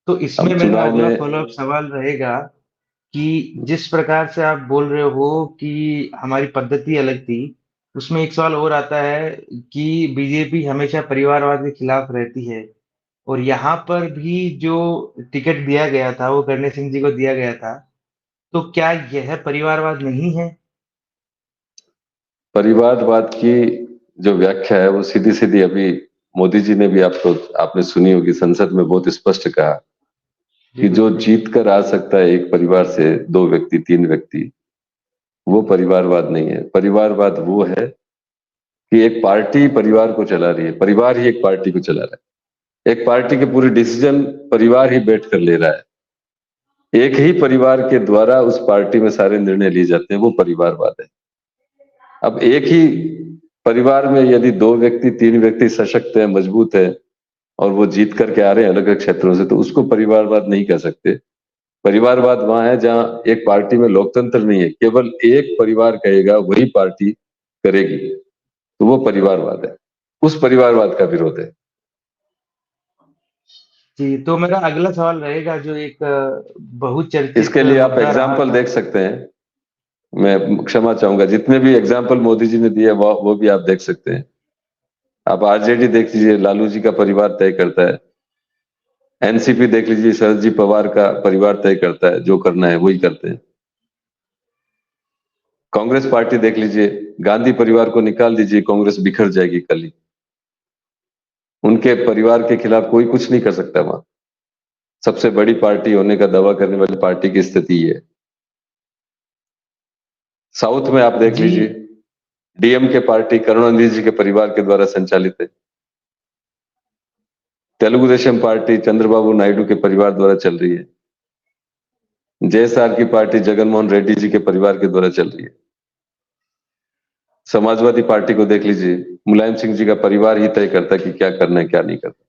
Speaker 2: तो इसमें
Speaker 1: अब
Speaker 2: मेरा
Speaker 1: चुनाव
Speaker 2: अगला
Speaker 1: में
Speaker 2: फ़ॉलो-अप सवाल रहेगा कि जिस प्रकार से आप बोल रहे हो कि हमारी पद्धति अलग थी, उसमें एक सवाल और आता है कि बीजेपी हमेशा परिवारवाद के खिलाफ रहती है और यहाँ पर भी जो टिकट दिया गया था, वो गणेश सिंह जी को दिया गया था। तो क्या यह परिवारवाद नहीं है?
Speaker 1: परिवारवाद की जो व्याख्या है वो सीधी सीधी अभी मोदी जी ने भी आपने सुनी होगी, संसद में बहुत स्पष्ट कहा
Speaker 2: जी,
Speaker 1: कि जो
Speaker 2: बिल्कुल।
Speaker 1: जीत कर आ सकता है एक परिवार से 2 व्यक्ति 3 व्यक्ति, वो परिवारवाद नहीं है। परिवारवाद वो है कि एक पार्टी परिवार को चला रही है, परिवार ही एक पार्टी को चला रहा है, एक पार्टी के पूरे डिसीजन परिवार ही बैठ कर ले रहा है, एक ही परिवार के द्वारा उस पार्टी में सारे निर्णय लिए जाते हैं, वो परिवारवाद है। अब एक ही परिवार में यदि 2 व्यक्ति 3 व्यक्ति सशक्त है, मजबूत है और वो जीत करके आ रहे हैं अलग अलग क्षेत्रों से, तो उसको परिवारवाद नहीं कह सकते। परिवारवाद वहां है जहां एक पार्टी में लोकतंत्र नहीं है, केवल एक परिवार कहेगा वही पार्टी करेगी, तो वो परिवारवाद है। उस परिवारवाद का विरोध है।
Speaker 2: जी, तो मेरा अगला सवाल रहेगा जो एक बहुचर्चित
Speaker 1: इसके लिए आप
Speaker 2: मुद्दा रहा
Speaker 1: एग्जाम्पल
Speaker 2: था।
Speaker 1: देख सकते हैं। मैं क्षमा चाहूंगा, जितने भी एग्जाम्पल मोदी जी ने दिए वो भी आप देख सकते हैं। आप आरजेडी देख लीजिए, लालू जी का परिवार तय करता है। एनसीपी देख लीजिए, शरद जी पवार का परिवार तय करता है, जो करना है वही करते हैं। कांग्रेस पार्टी देख लीजिए, गांधी परिवार को निकाल दीजिए, कांग्रेस बिखर जाएगी कल ही। उनके परिवार के खिलाफ कोई कुछ नहीं कर सकता वहां। सबसे बड़ी पार्टी होने का दावा करने वाली पार्टी की स्थिति ये है। साउथ में आप देख
Speaker 2: जी,
Speaker 1: लीजिए, डीएमके पार्टी करुणानिधि जी के परिवार के द्वारा संचालित है। तेलुगु देशम पार्टी चंद्रबाबू नायडू के परिवार द्वारा चल रही है। जेएसआर की पार्टी जगनमोहन रेड्डी जी के परिवार के द्वारा चल रही है। समाजवादी पार्टी को देख लीजिए, मुलायम सिंह जी का परिवार ही तय करता है कि क्या करना है क्या नहीं करना।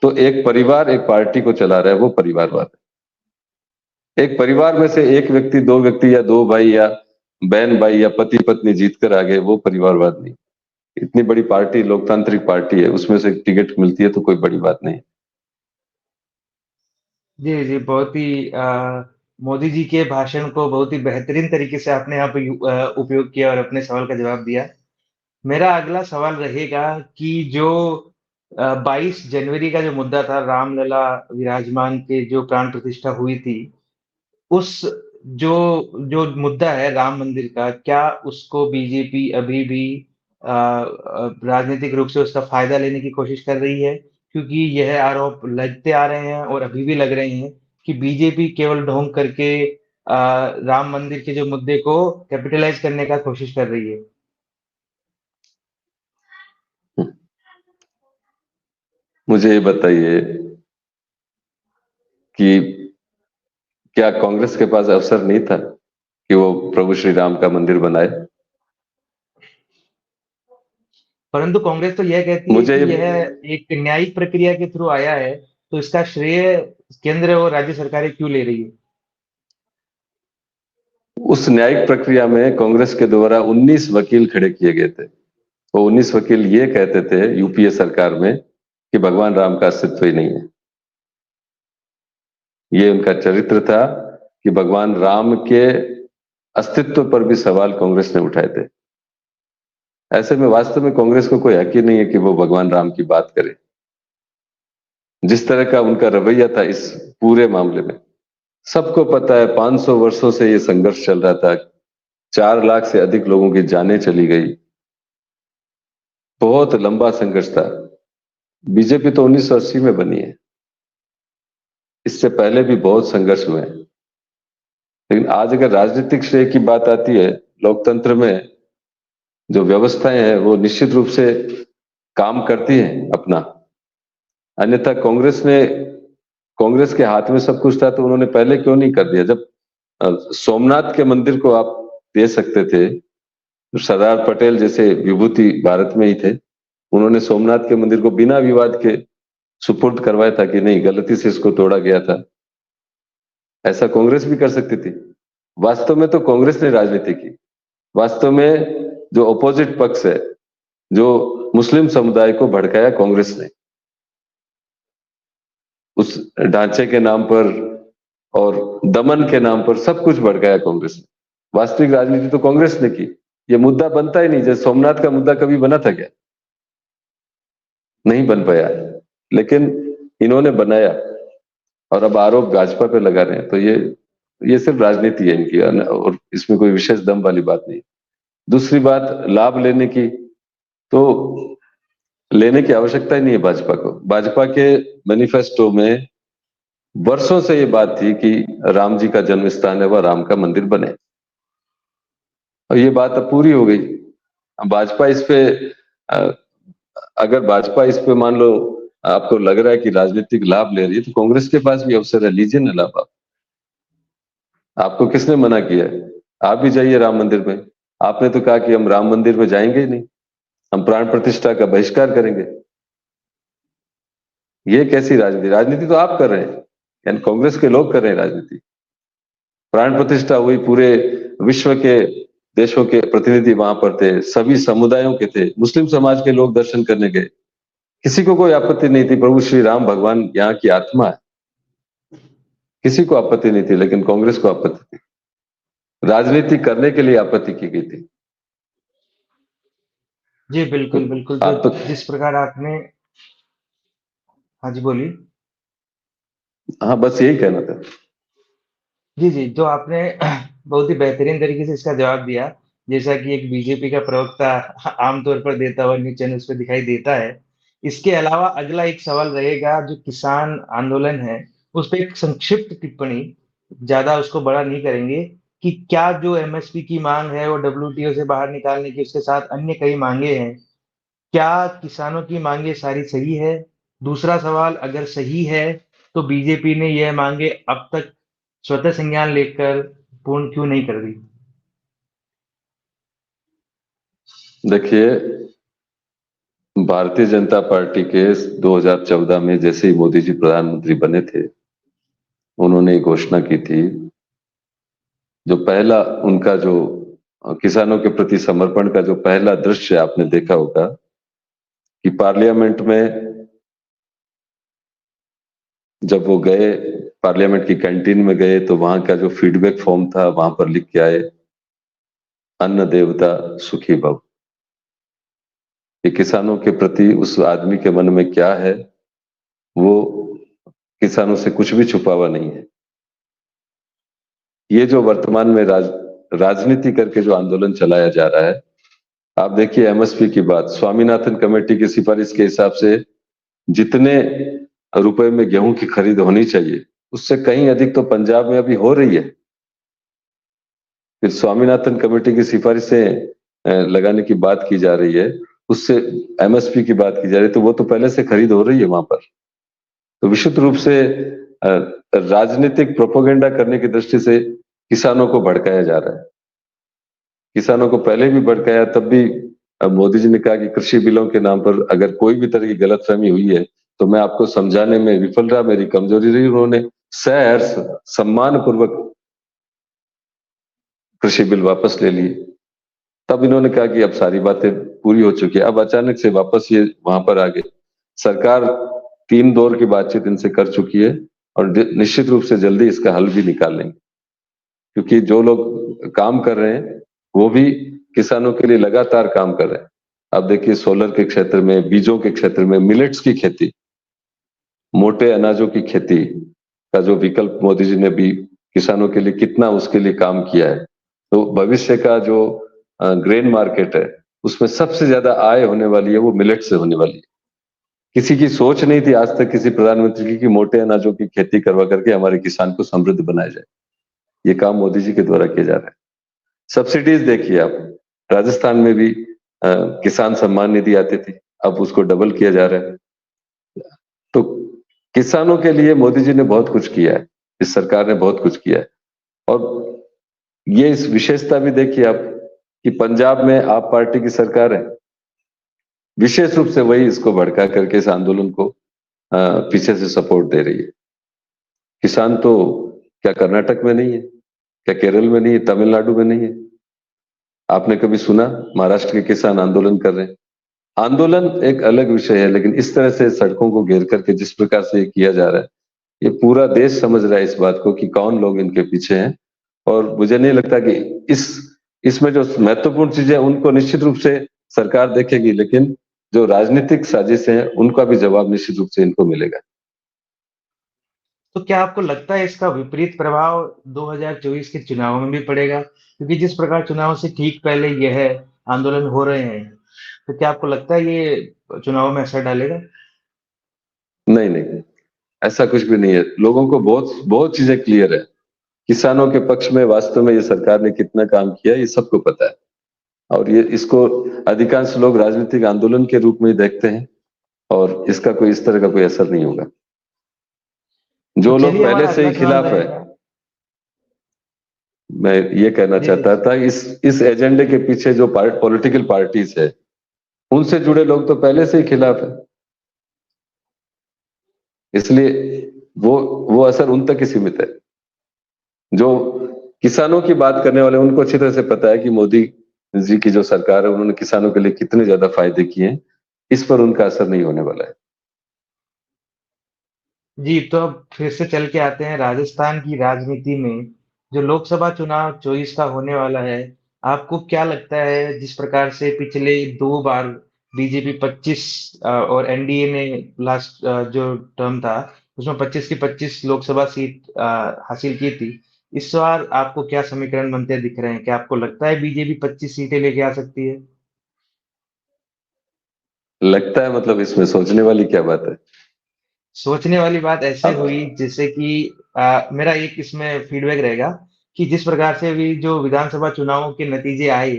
Speaker 1: तो एक परिवार एक पार्टी को चला रहा है, वो परिवारवाद है। एक परिवार में से एक व्यक्ति, दो व्यक्ति या दो भाई या बहन भाई या पति पत्नी जीत कर आ गए, वो परिवारवाद नहीं। इतनी बड़ी पार्टी, लोकतांत्रिक पार्टी है, उसमें से टिकट मिलती है तो कोई बड़ी बात नहीं।
Speaker 2: जी, जी, बहुत ही मोदी जी के भाषण को बहुत ही बेहतरीन तरीके से आपने यहाँ पे उपयोग किया और अपने सवाल का जवाब दिया। मेरा अगला सवाल रहेगा कि जो 22 जनवरी का जो मुद्दा था, रामलला विराजमान के जो प्राण प्रतिष्ठा हुई थी, उस जो जो मुद्दा है राम मंदिर का, क्या उसको बीजेपी अभी भी राजनीतिक रूप से उसका फायदा लेने की कोशिश कर रही है? क्योंकि यह आरोप लगते आ रहे हैं और अभी भी लग रहे हैं कि बीजेपी केवल ढोंग करके राम मंदिर के जो मुद्दे को कैपिटलाइज करने का कोशिश कर रही है।
Speaker 1: मुझे ये बताइए कि क्या कांग्रेस के पास अवसर नहीं था कि वो प्रभु श्री राम का मंदिर बनाए?
Speaker 2: परंतु कांग्रेस तो यह कहती है
Speaker 1: मुझे
Speaker 2: कि यह एक न्यायिक प्रक्रिया के थ्रू आया है, तो इसका श्रेय केंद्र और राज्य सरकारें क्यों ले रही है?
Speaker 1: उस न्यायिक प्रक्रिया में कांग्रेस के द्वारा 19 वकील खड़े किए गए थे। वो 19 वकील ये कहते थे यूपीए सरकार में कि भगवान राम का अस्तित्व ही नहीं है। ये उनका चरित्र था कि भगवान राम के अस्तित्व पर भी सवाल कांग्रेस ने उठाए थे। ऐसे में वास्तव में कांग्रेस को कोई हक ही नहीं है कि वो भगवान राम की बात करे। जिस तरह का उनका रवैया था इस पूरे मामले में, सबको पता है 500 वर्षों से ये संघर्ष चल रहा था। 4 लाख से अधिक लोगों की जानें चली गई। बहुत लंबा संघर्ष था। बीजेपी तो 1980 में बनी है, इससे पहले भी बहुत संघर्ष हुए हैं। लेकिन आज अगर राजनीतिक श्रेय की बात आती है, लोकतंत्र में जो व्यवस्थाएं हैं वो निश्चित रूप से काम करती हैं अपना। अन्यथा कांग्रेस के हाथ में सब कुछ था तो उन्होंने पहले क्यों नहीं कर दिया? जब सोमनाथ के मंदिर को आप दे सकते थे, तो सरदार पटेल जैसे विभूति भारत में ही थे, उन्होंने सोमनाथ के मंदिर को बिना विवाद के सुपुर्द करवाया था कि नहीं, गलती से इसको तोड़ा गया था। ऐसा कांग्रेस भी कर सकती थी। वास्तव में तो कांग्रेस ने राजनीति की। वास्तव में जो अपोजिट पक्ष है, जो मुस्लिम समुदाय को भड़काया कांग्रेस ने, उस ढांचे के नाम पर और दमन के नाम पर सब कुछ भड़काया कांग्रेस ने। वास्तविक राजनीति तो कांग्रेस ने की। ये मुद्दा बनता ही नहीं। जैसे सोमनाथ का मुद्दा कभी बना था क्या? नहीं बन पाया, लेकिन इन्होंने बनाया और अब आरोप भाजपा पे लगा रहे हैं। तो ये सिर्फ राजनीति है इनकी, और इसमें कोई विशेष दम वाली बात नहीं। दूसरी बात, लाभ लेने की, तो लेने की आवश्यकता ही नहीं है भाजपा को। भाजपा के मैनिफेस्टो में वर्षों से ये बात थी कि राम जी का जन्म स्थान है, वह राम का मंदिर बने, और ये बात अब पूरी हो गई। अब भाजपा इस पे अ, अगर भाजपा इस पे मान लो आपको लग रहा है कि राजनीतिक लाभ ले रही है, तो कांग्रेस के पास भी अवसर है, लीजिए ना लाभ आप। आपको किसने मना किया है? आप भी जाइए राम मंदिर में। आपने तो कहा कि हम राम मंदिर में जाएंगे ही नहीं, हम प्राण प्रतिष्ठा का बहिष्कार करेंगे। ये कैसी राजनीति? राजनीति तो आप कर रहे हैं, यानी कांग्रेस के लोग कर रहे हैं राजनीति। प्राण प्रतिष्ठा हुई, पूरे विश्व के देशों के प्रतिनिधि वहां पर थे, सभी समुदायों के थे, मुस्लिम समाज के लोग दर्शन करने गए, किसी को कोई आपत्ति नहीं थी। प्रभु श्री राम भगवान यहाँ की आत्मा है, किसी को आपत्ति नहीं थी, लेकिन कांग्रेस को आपत्ति थी, राजनीति करने के लिए आपत्ति की गई थी।
Speaker 2: जी,
Speaker 1: तो
Speaker 2: बिल्कुल, बिल्कुल। जो
Speaker 1: आप तो,
Speaker 2: जिस प्रकार आपने हाँ जी, बोलिए।
Speaker 1: हाँ बस यही कहना था।
Speaker 2: जी, जी, जो आपने बहुत ही बेहतरीन तरीके से इसका जवाब दिया, जैसा कि एक बीजेपी का प्रवक्ता आमतौर पर देता हुआ न्यूज़ चैनल्स पे दिखाई देता है। इसके अलावा अगला एक सवाल रहेगा जो किसान आंदोलन है, उस पे एक संक्षिप्त टिप्पणी, ज़्यादा उसको बड़ा नहीं करेंगे, कि क्या जो एमएसपी की माँग है वो डब्ल्यूटीओ से बाहर निकालने की, उसके साथ अन्य कई माँगे हैं, क्या किसानों की माँगे सारी सही है? दूसरा सवाल, अगर सही है, तो बीजेपी ने यह माँगे अब तक स्वतः संज्ञान लेकर पूर्ण क्यों नहीं कर दी?
Speaker 1: देखिए, भारतीय जनता पार्टी के 2014 में जैसे ही मोदी जी प्रधानमंत्री बने थे, उन्होंने घोषणा की थी, जो पहला उनका जो किसानों के प्रति समर्पण का जो पहला दृश्य आपने देखा होगा कि पार्लियामेंट में जब वो गए, पार्लियामेंट की कैंटीन में गए, तो वहां का जो फीडबैक फॉर्म था वहां पर लिख के आए, अन्न देवता सुखी भव। ये किसानों के प्रति उस आदमी के मन में क्या है, वो किसानों से कुछ भी छुपा हुआ नहीं है। ये जो वर्तमान में राजनीति करके जो आंदोलन चलाया जा रहा है, आप देखिए एमएसपी की बात, स्वामीनाथन कमेटी की सिफारिश के हिसाब से जितने रुपए में गेहूं की खरीद होनी चाहिए, उससे कहीं अधिक तो पंजाब में अभी हो रही है। फिर स्वामीनाथन कमेटी की सिफारिश से लगाने की बात की जा रही है, उससे एमएसपी की बात की जा रही है, तो वो तो पहले से खरीद हो रही है वहां पर। तो विशुद्ध रूप से राजनीतिक प्रोपोगेंडा करने की दृष्टि से किसानों को भड़काया जा रहा है। किसानों को पहले भी भड़काया, तब भी मोदी जी ने कहा कि कृषि बिलों के नाम पर अगर कोई भी तरह की गलतफहमी हुई है तो मैं आपको समझाने में विफल रहा, मेरी कमजोरी रही। उन्होंने सहर्ष सम्मान पूर्वक कृषि बिल वापस ले लिए। तब इन्होंने कहा कि अब सारी बातें पूरी हो चुकी है। अब अचानक से वापस ये वहां पर आ गए। सरकार 3 दौर की बातचीत इनसे कर चुकी है और निश्चित रूप से जल्दी इसका हल भी निकाल लेंगे, क्योंकि जो लोग काम कर रहे हैं वो भी किसानों के लिए लगातार काम कर रहे हैं। अब देखिए सोलर के क्षेत्र में, बीजों के क्षेत्र में, मिलेट्स की खेती, मोटे अनाजों की खेती का जो विकल्प मोदी जी ने भी किसानों के लिए कितना उसके लिए काम किया है। तो भविष्य का जो ग्रेन मार्केट है, उसमें सबसे ज्यादा आय होने वाली है वो मिलेट से होने वाली है। किसी की सोच नहीं थी आज तक किसी प्रधानमंत्री की कि मोटे अनाजों की खेती करवा करके हमारे किसान को समृद्ध बनाया जाए। ये काम मोदी जी के द्वारा किया जा रहा है। सब्सिडीज देखिए आप, राजस्थान में भी किसान सम्मान निधि आती थी, अब उसको डबल किया जा रहा है। तो किसानों के लिए मोदी जी ने बहुत कुछ किया है, इस सरकार ने बहुत कुछ किया है। और ये इस विशेषता भी देखिए आप कि पंजाब में आप पार्टी की सरकार है, विशेष रूप से वही इसको भड़का करके इस आंदोलन को पीछे से सपोर्ट दे रही है। किसान तो क्या कर्नाटक में नहीं है, क्या केरल में नहीं है, तमिलनाडु में नहीं है? आपने कभी सुना महाराष्ट्र के किसान आंदोलन कर रहे हैं? आंदोलन एक अलग विषय है, लेकिन इस तरह से सड़कों को घेर करके जिस प्रकार से ये किया जा रहा है, ये पूरा देश समझ रहा है इस बात को कि कौन लोग इनके पीछे हैं। और मुझे नहीं लगता कि इस इसमें जो महत्वपूर्ण चीजें उनको निश्चित रूप से सरकार देखेगी, लेकिन जो राजनीतिक साजिशें हैं उनका भी जवाब निश्चित रूप से इनको मिलेगा।
Speaker 2: तो क्या आपको लगता है इसका विपरीत प्रभाव 2024 के चुनावों में भी पड़ेगा? क्योंकि जिस प्रकार चुनाव से ठीक पहले यह आंदोलन हो रहे हैं, तो क्या आपको लगता है ये चुनावों में असर डालेगा?
Speaker 1: नहीं नहीं, ऐसा कुछ भी नहीं है। लोगों को बहुत बहुत चीजें क्लियर है। किसानों के पक्ष में वास्तव में ये सरकार ने कितना काम किया ये सबको पता है, और ये इसको अधिकांश लोग राजनीतिक आंदोलन के रूप में ही देखते हैं, और इसका कोई इस तरह का कोई असर नहीं होगा।
Speaker 2: तो
Speaker 1: जो लोग
Speaker 2: चलिए
Speaker 1: पहले
Speaker 2: हमारा
Speaker 1: से
Speaker 2: अगला
Speaker 1: ही
Speaker 2: सवाल
Speaker 1: खिलाफ है,
Speaker 2: रहेगा।
Speaker 1: मैं ये कहना
Speaker 2: जी,
Speaker 1: चाहता था, इस एजेंडे के पीछे जो पॉलिटिकल पार्टीज है, उनसे जुड़े लोग तो पहले से ही खिलाफ है। इसलिए वो असर उन तक ही सीमित है। जो किसानों की बात करने वाले उनको अच्छी तरह से पता है कि मोदी जी की जो सरकार है उन्होंने किसानों के लिए कितने ज्यादा फायदे किए हैं, इस पर उनका असर नहीं होने वाला है।
Speaker 2: जी, तो अब फिर से चल के आते हैं राजस्थान की राजनीति में, जो लोकसभा चुनाव 24 का होने वाला है, आपको क्या लगता है जिस प्रकार से पिछले 2 बार बीजेपी 25 और एनडीए ने लास्ट जो टर्म था, उसमें 25 की 25 लोकसभा सीट हासिल की थी। इस बार आपको क्या समीकरण बनते दिख रहे हैं? क्या आपको लगता है बीजेपी 25 सीटें लेके आ सकती है?
Speaker 1: लगता है मतलब इसमें सोचने वाली क्या बात है?
Speaker 2: सोचने वाली बात ऐसे
Speaker 1: अब
Speaker 2: हुई जैसे कि मेरा एक इसमें फीडबैक रहेगा कि जिस प्रकार से अभी जो विधानसभा चुनावों के नतीजे आए,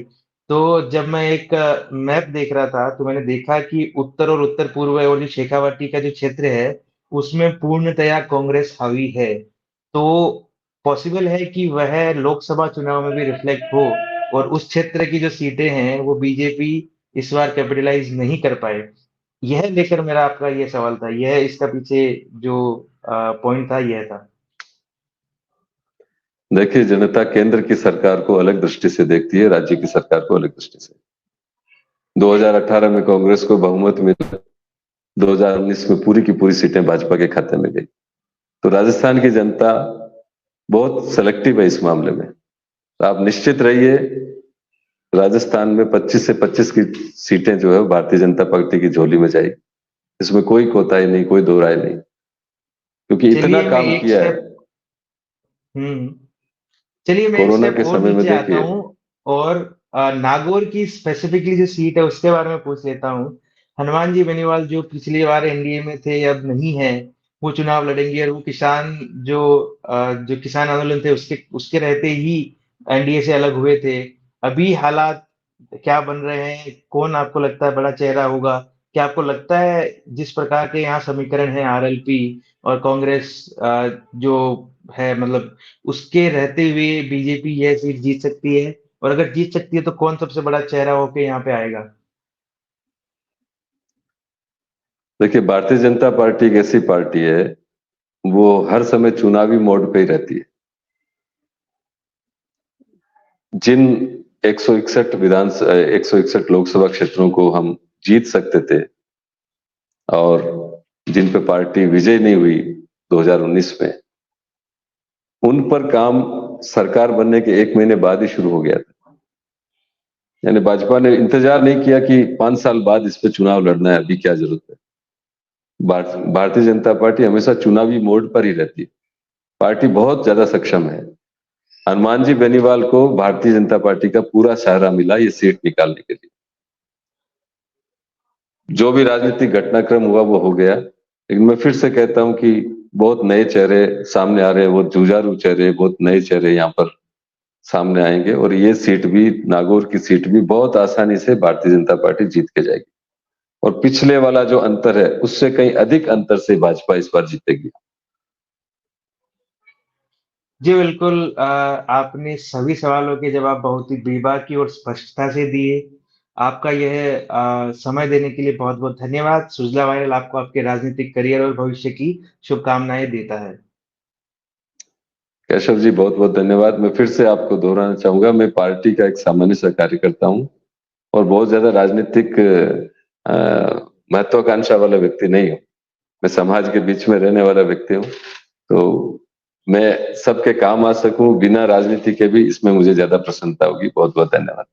Speaker 2: तो जब मैं एक मैप देख रहा था, तो मैंने देखा कि उत्तर और उत्तर पूर्व और जो शेखावाटी का जो क्षेत्र है, उसमें पूर्णतया कांग्रेस हावी है। तो पॉसिबल है कि वह लोकसभा चुनाव में भी रिफ्लेक्ट हो और उस क्षेत्र की जो सीटें हैं, वो बीजेपी इस बार कैपिटलाइज़ नहीं कर पाए। यह लेकर मेरा आपका ये सवाल था, यह इसका पीछे जो पॉइंट था यह था।
Speaker 1: देखिए, जनता केंद्र की सरकार को अलग दृष्टि से देखती है, राज्य की सरकार को अलग दृष्टि से। 2018 में कांग्रेस को बहुमत मिला, 2019 में पूरी की पूरी सीटें भाजपा के खाते में गई। तो राजस्थान की जनता बहुत सेलेक्टिव है इस मामले में। तो आप निश्चित रहिए, राजस्थान में 25 से 25 की सीटें जो है भारतीय जनता पार्टी की झोली में जाएगी। इसमें कोई कोताही नहीं, कोई दो राय नहीं, क्योंकि इतना
Speaker 2: चलिए मैं
Speaker 1: काम
Speaker 2: एक
Speaker 1: किया है।
Speaker 2: स्टेप हुँ, चलिए मैं एक
Speaker 1: कोरोना
Speaker 2: स्टेप
Speaker 1: के
Speaker 2: और
Speaker 1: समय में
Speaker 2: नीचे आता
Speaker 1: देखिए,
Speaker 2: हूँ और नागौर की स्पेसिफिकली जो सीट है उसके बारे में पूछ लेता हूँ। हनुमान जी बेनीवाल जो पिछली बार एनडीए में थे अब नहीं है, वो चुनाव लड़ेंगे और वो किसान जो जो किसान आंदोलन थे उसके रहते ही एनडीए से अलग हुए थे। अभी हालात क्या बन रहे हैं? कौन आपको लगता है बड़ा चेहरा होगा? क्या आपको लगता है जिस प्रकार के यहाँ समीकरण है आरएलपी और कांग्रेस जो है मतलब उसके रहते हुए बीजेपी यह सीट जीत सकती है? और अगर जीत सकती है तो कौन सबसे बड़ा चेहरा होके यहाँ पे आएगा?
Speaker 1: देखिए भारतीय जनता पार्टी एक ऐसी पार्टी है, वो हर समय चुनावी मोड पे ही रहती है। जिन 161 161 लोकसभा क्षेत्रों को हम जीत सकते थे और जिन पे पार्टी विजय नहीं हुई 2019 में, उन पर काम सरकार बनने के 1 महीने बाद ही शुरू हो गया था। यानी भाजपा ने इंतजार नहीं किया कि 5 साल बाद इस पे चुनाव लड़ना है, अभी क्या जरूरत है। भारतीय जनता पार्टी हमेशा चुनावी मोड पर ही रहती है। पार्टी बहुत ज्यादा सक्षम है। हनुमान जी बेनीवाल को भारतीय जनता पार्टी का पूरा सहारा मिला ये सीट निकालने के लिए। जो भी राजनीतिक घटनाक्रम हुआ वो हो गया, लेकिन मैं फिर से कहता हूं कि बहुत नए चेहरे सामने आ रहे हैं, बहुत जुझारू चेहरे, बहुत नए चेहरे यहाँ पर सामने आएंगे और ये सीट भी, नागौर की सीट भी बहुत आसानी से भारतीय जनता पार्टी जीत के जाएगी और पिछले वाला जो अंतर है उससे कहीं अधिक अंतर से भाजपा इस बार जीतेगी।
Speaker 2: जी, बिल्कुल आपने सभी सवालों के जवाब बहुत ही बेबाकी और स्पष्टता से दिए। आपका यह समय देने के लिए बहुत-बहुत धन्यवाद। सुजला वायरल आपको आपके राजनीतिक करियर और भविष्य की शुभकामनाएँ देता है।
Speaker 1: कैशव जी बहुत बहुत धन्यवाद। मैं फिर से आपको दोहराना चाहूंगा, मैं पार्टी का एक सामान्य सा कार्यकर्ता हूं और बहुत ज्यादा राजनीतिक महत्वाकांक्षा वाला व्यक्ति नहीं हूं। मैं समाज के बीच में रहने वाला व्यक्ति हूं, तो मैं सबके काम आ सकूं बिना राजनीति के भी, इसमें मुझे ज्यादा प्रसन्नता होगी। बहुत बहुत धन्यवाद।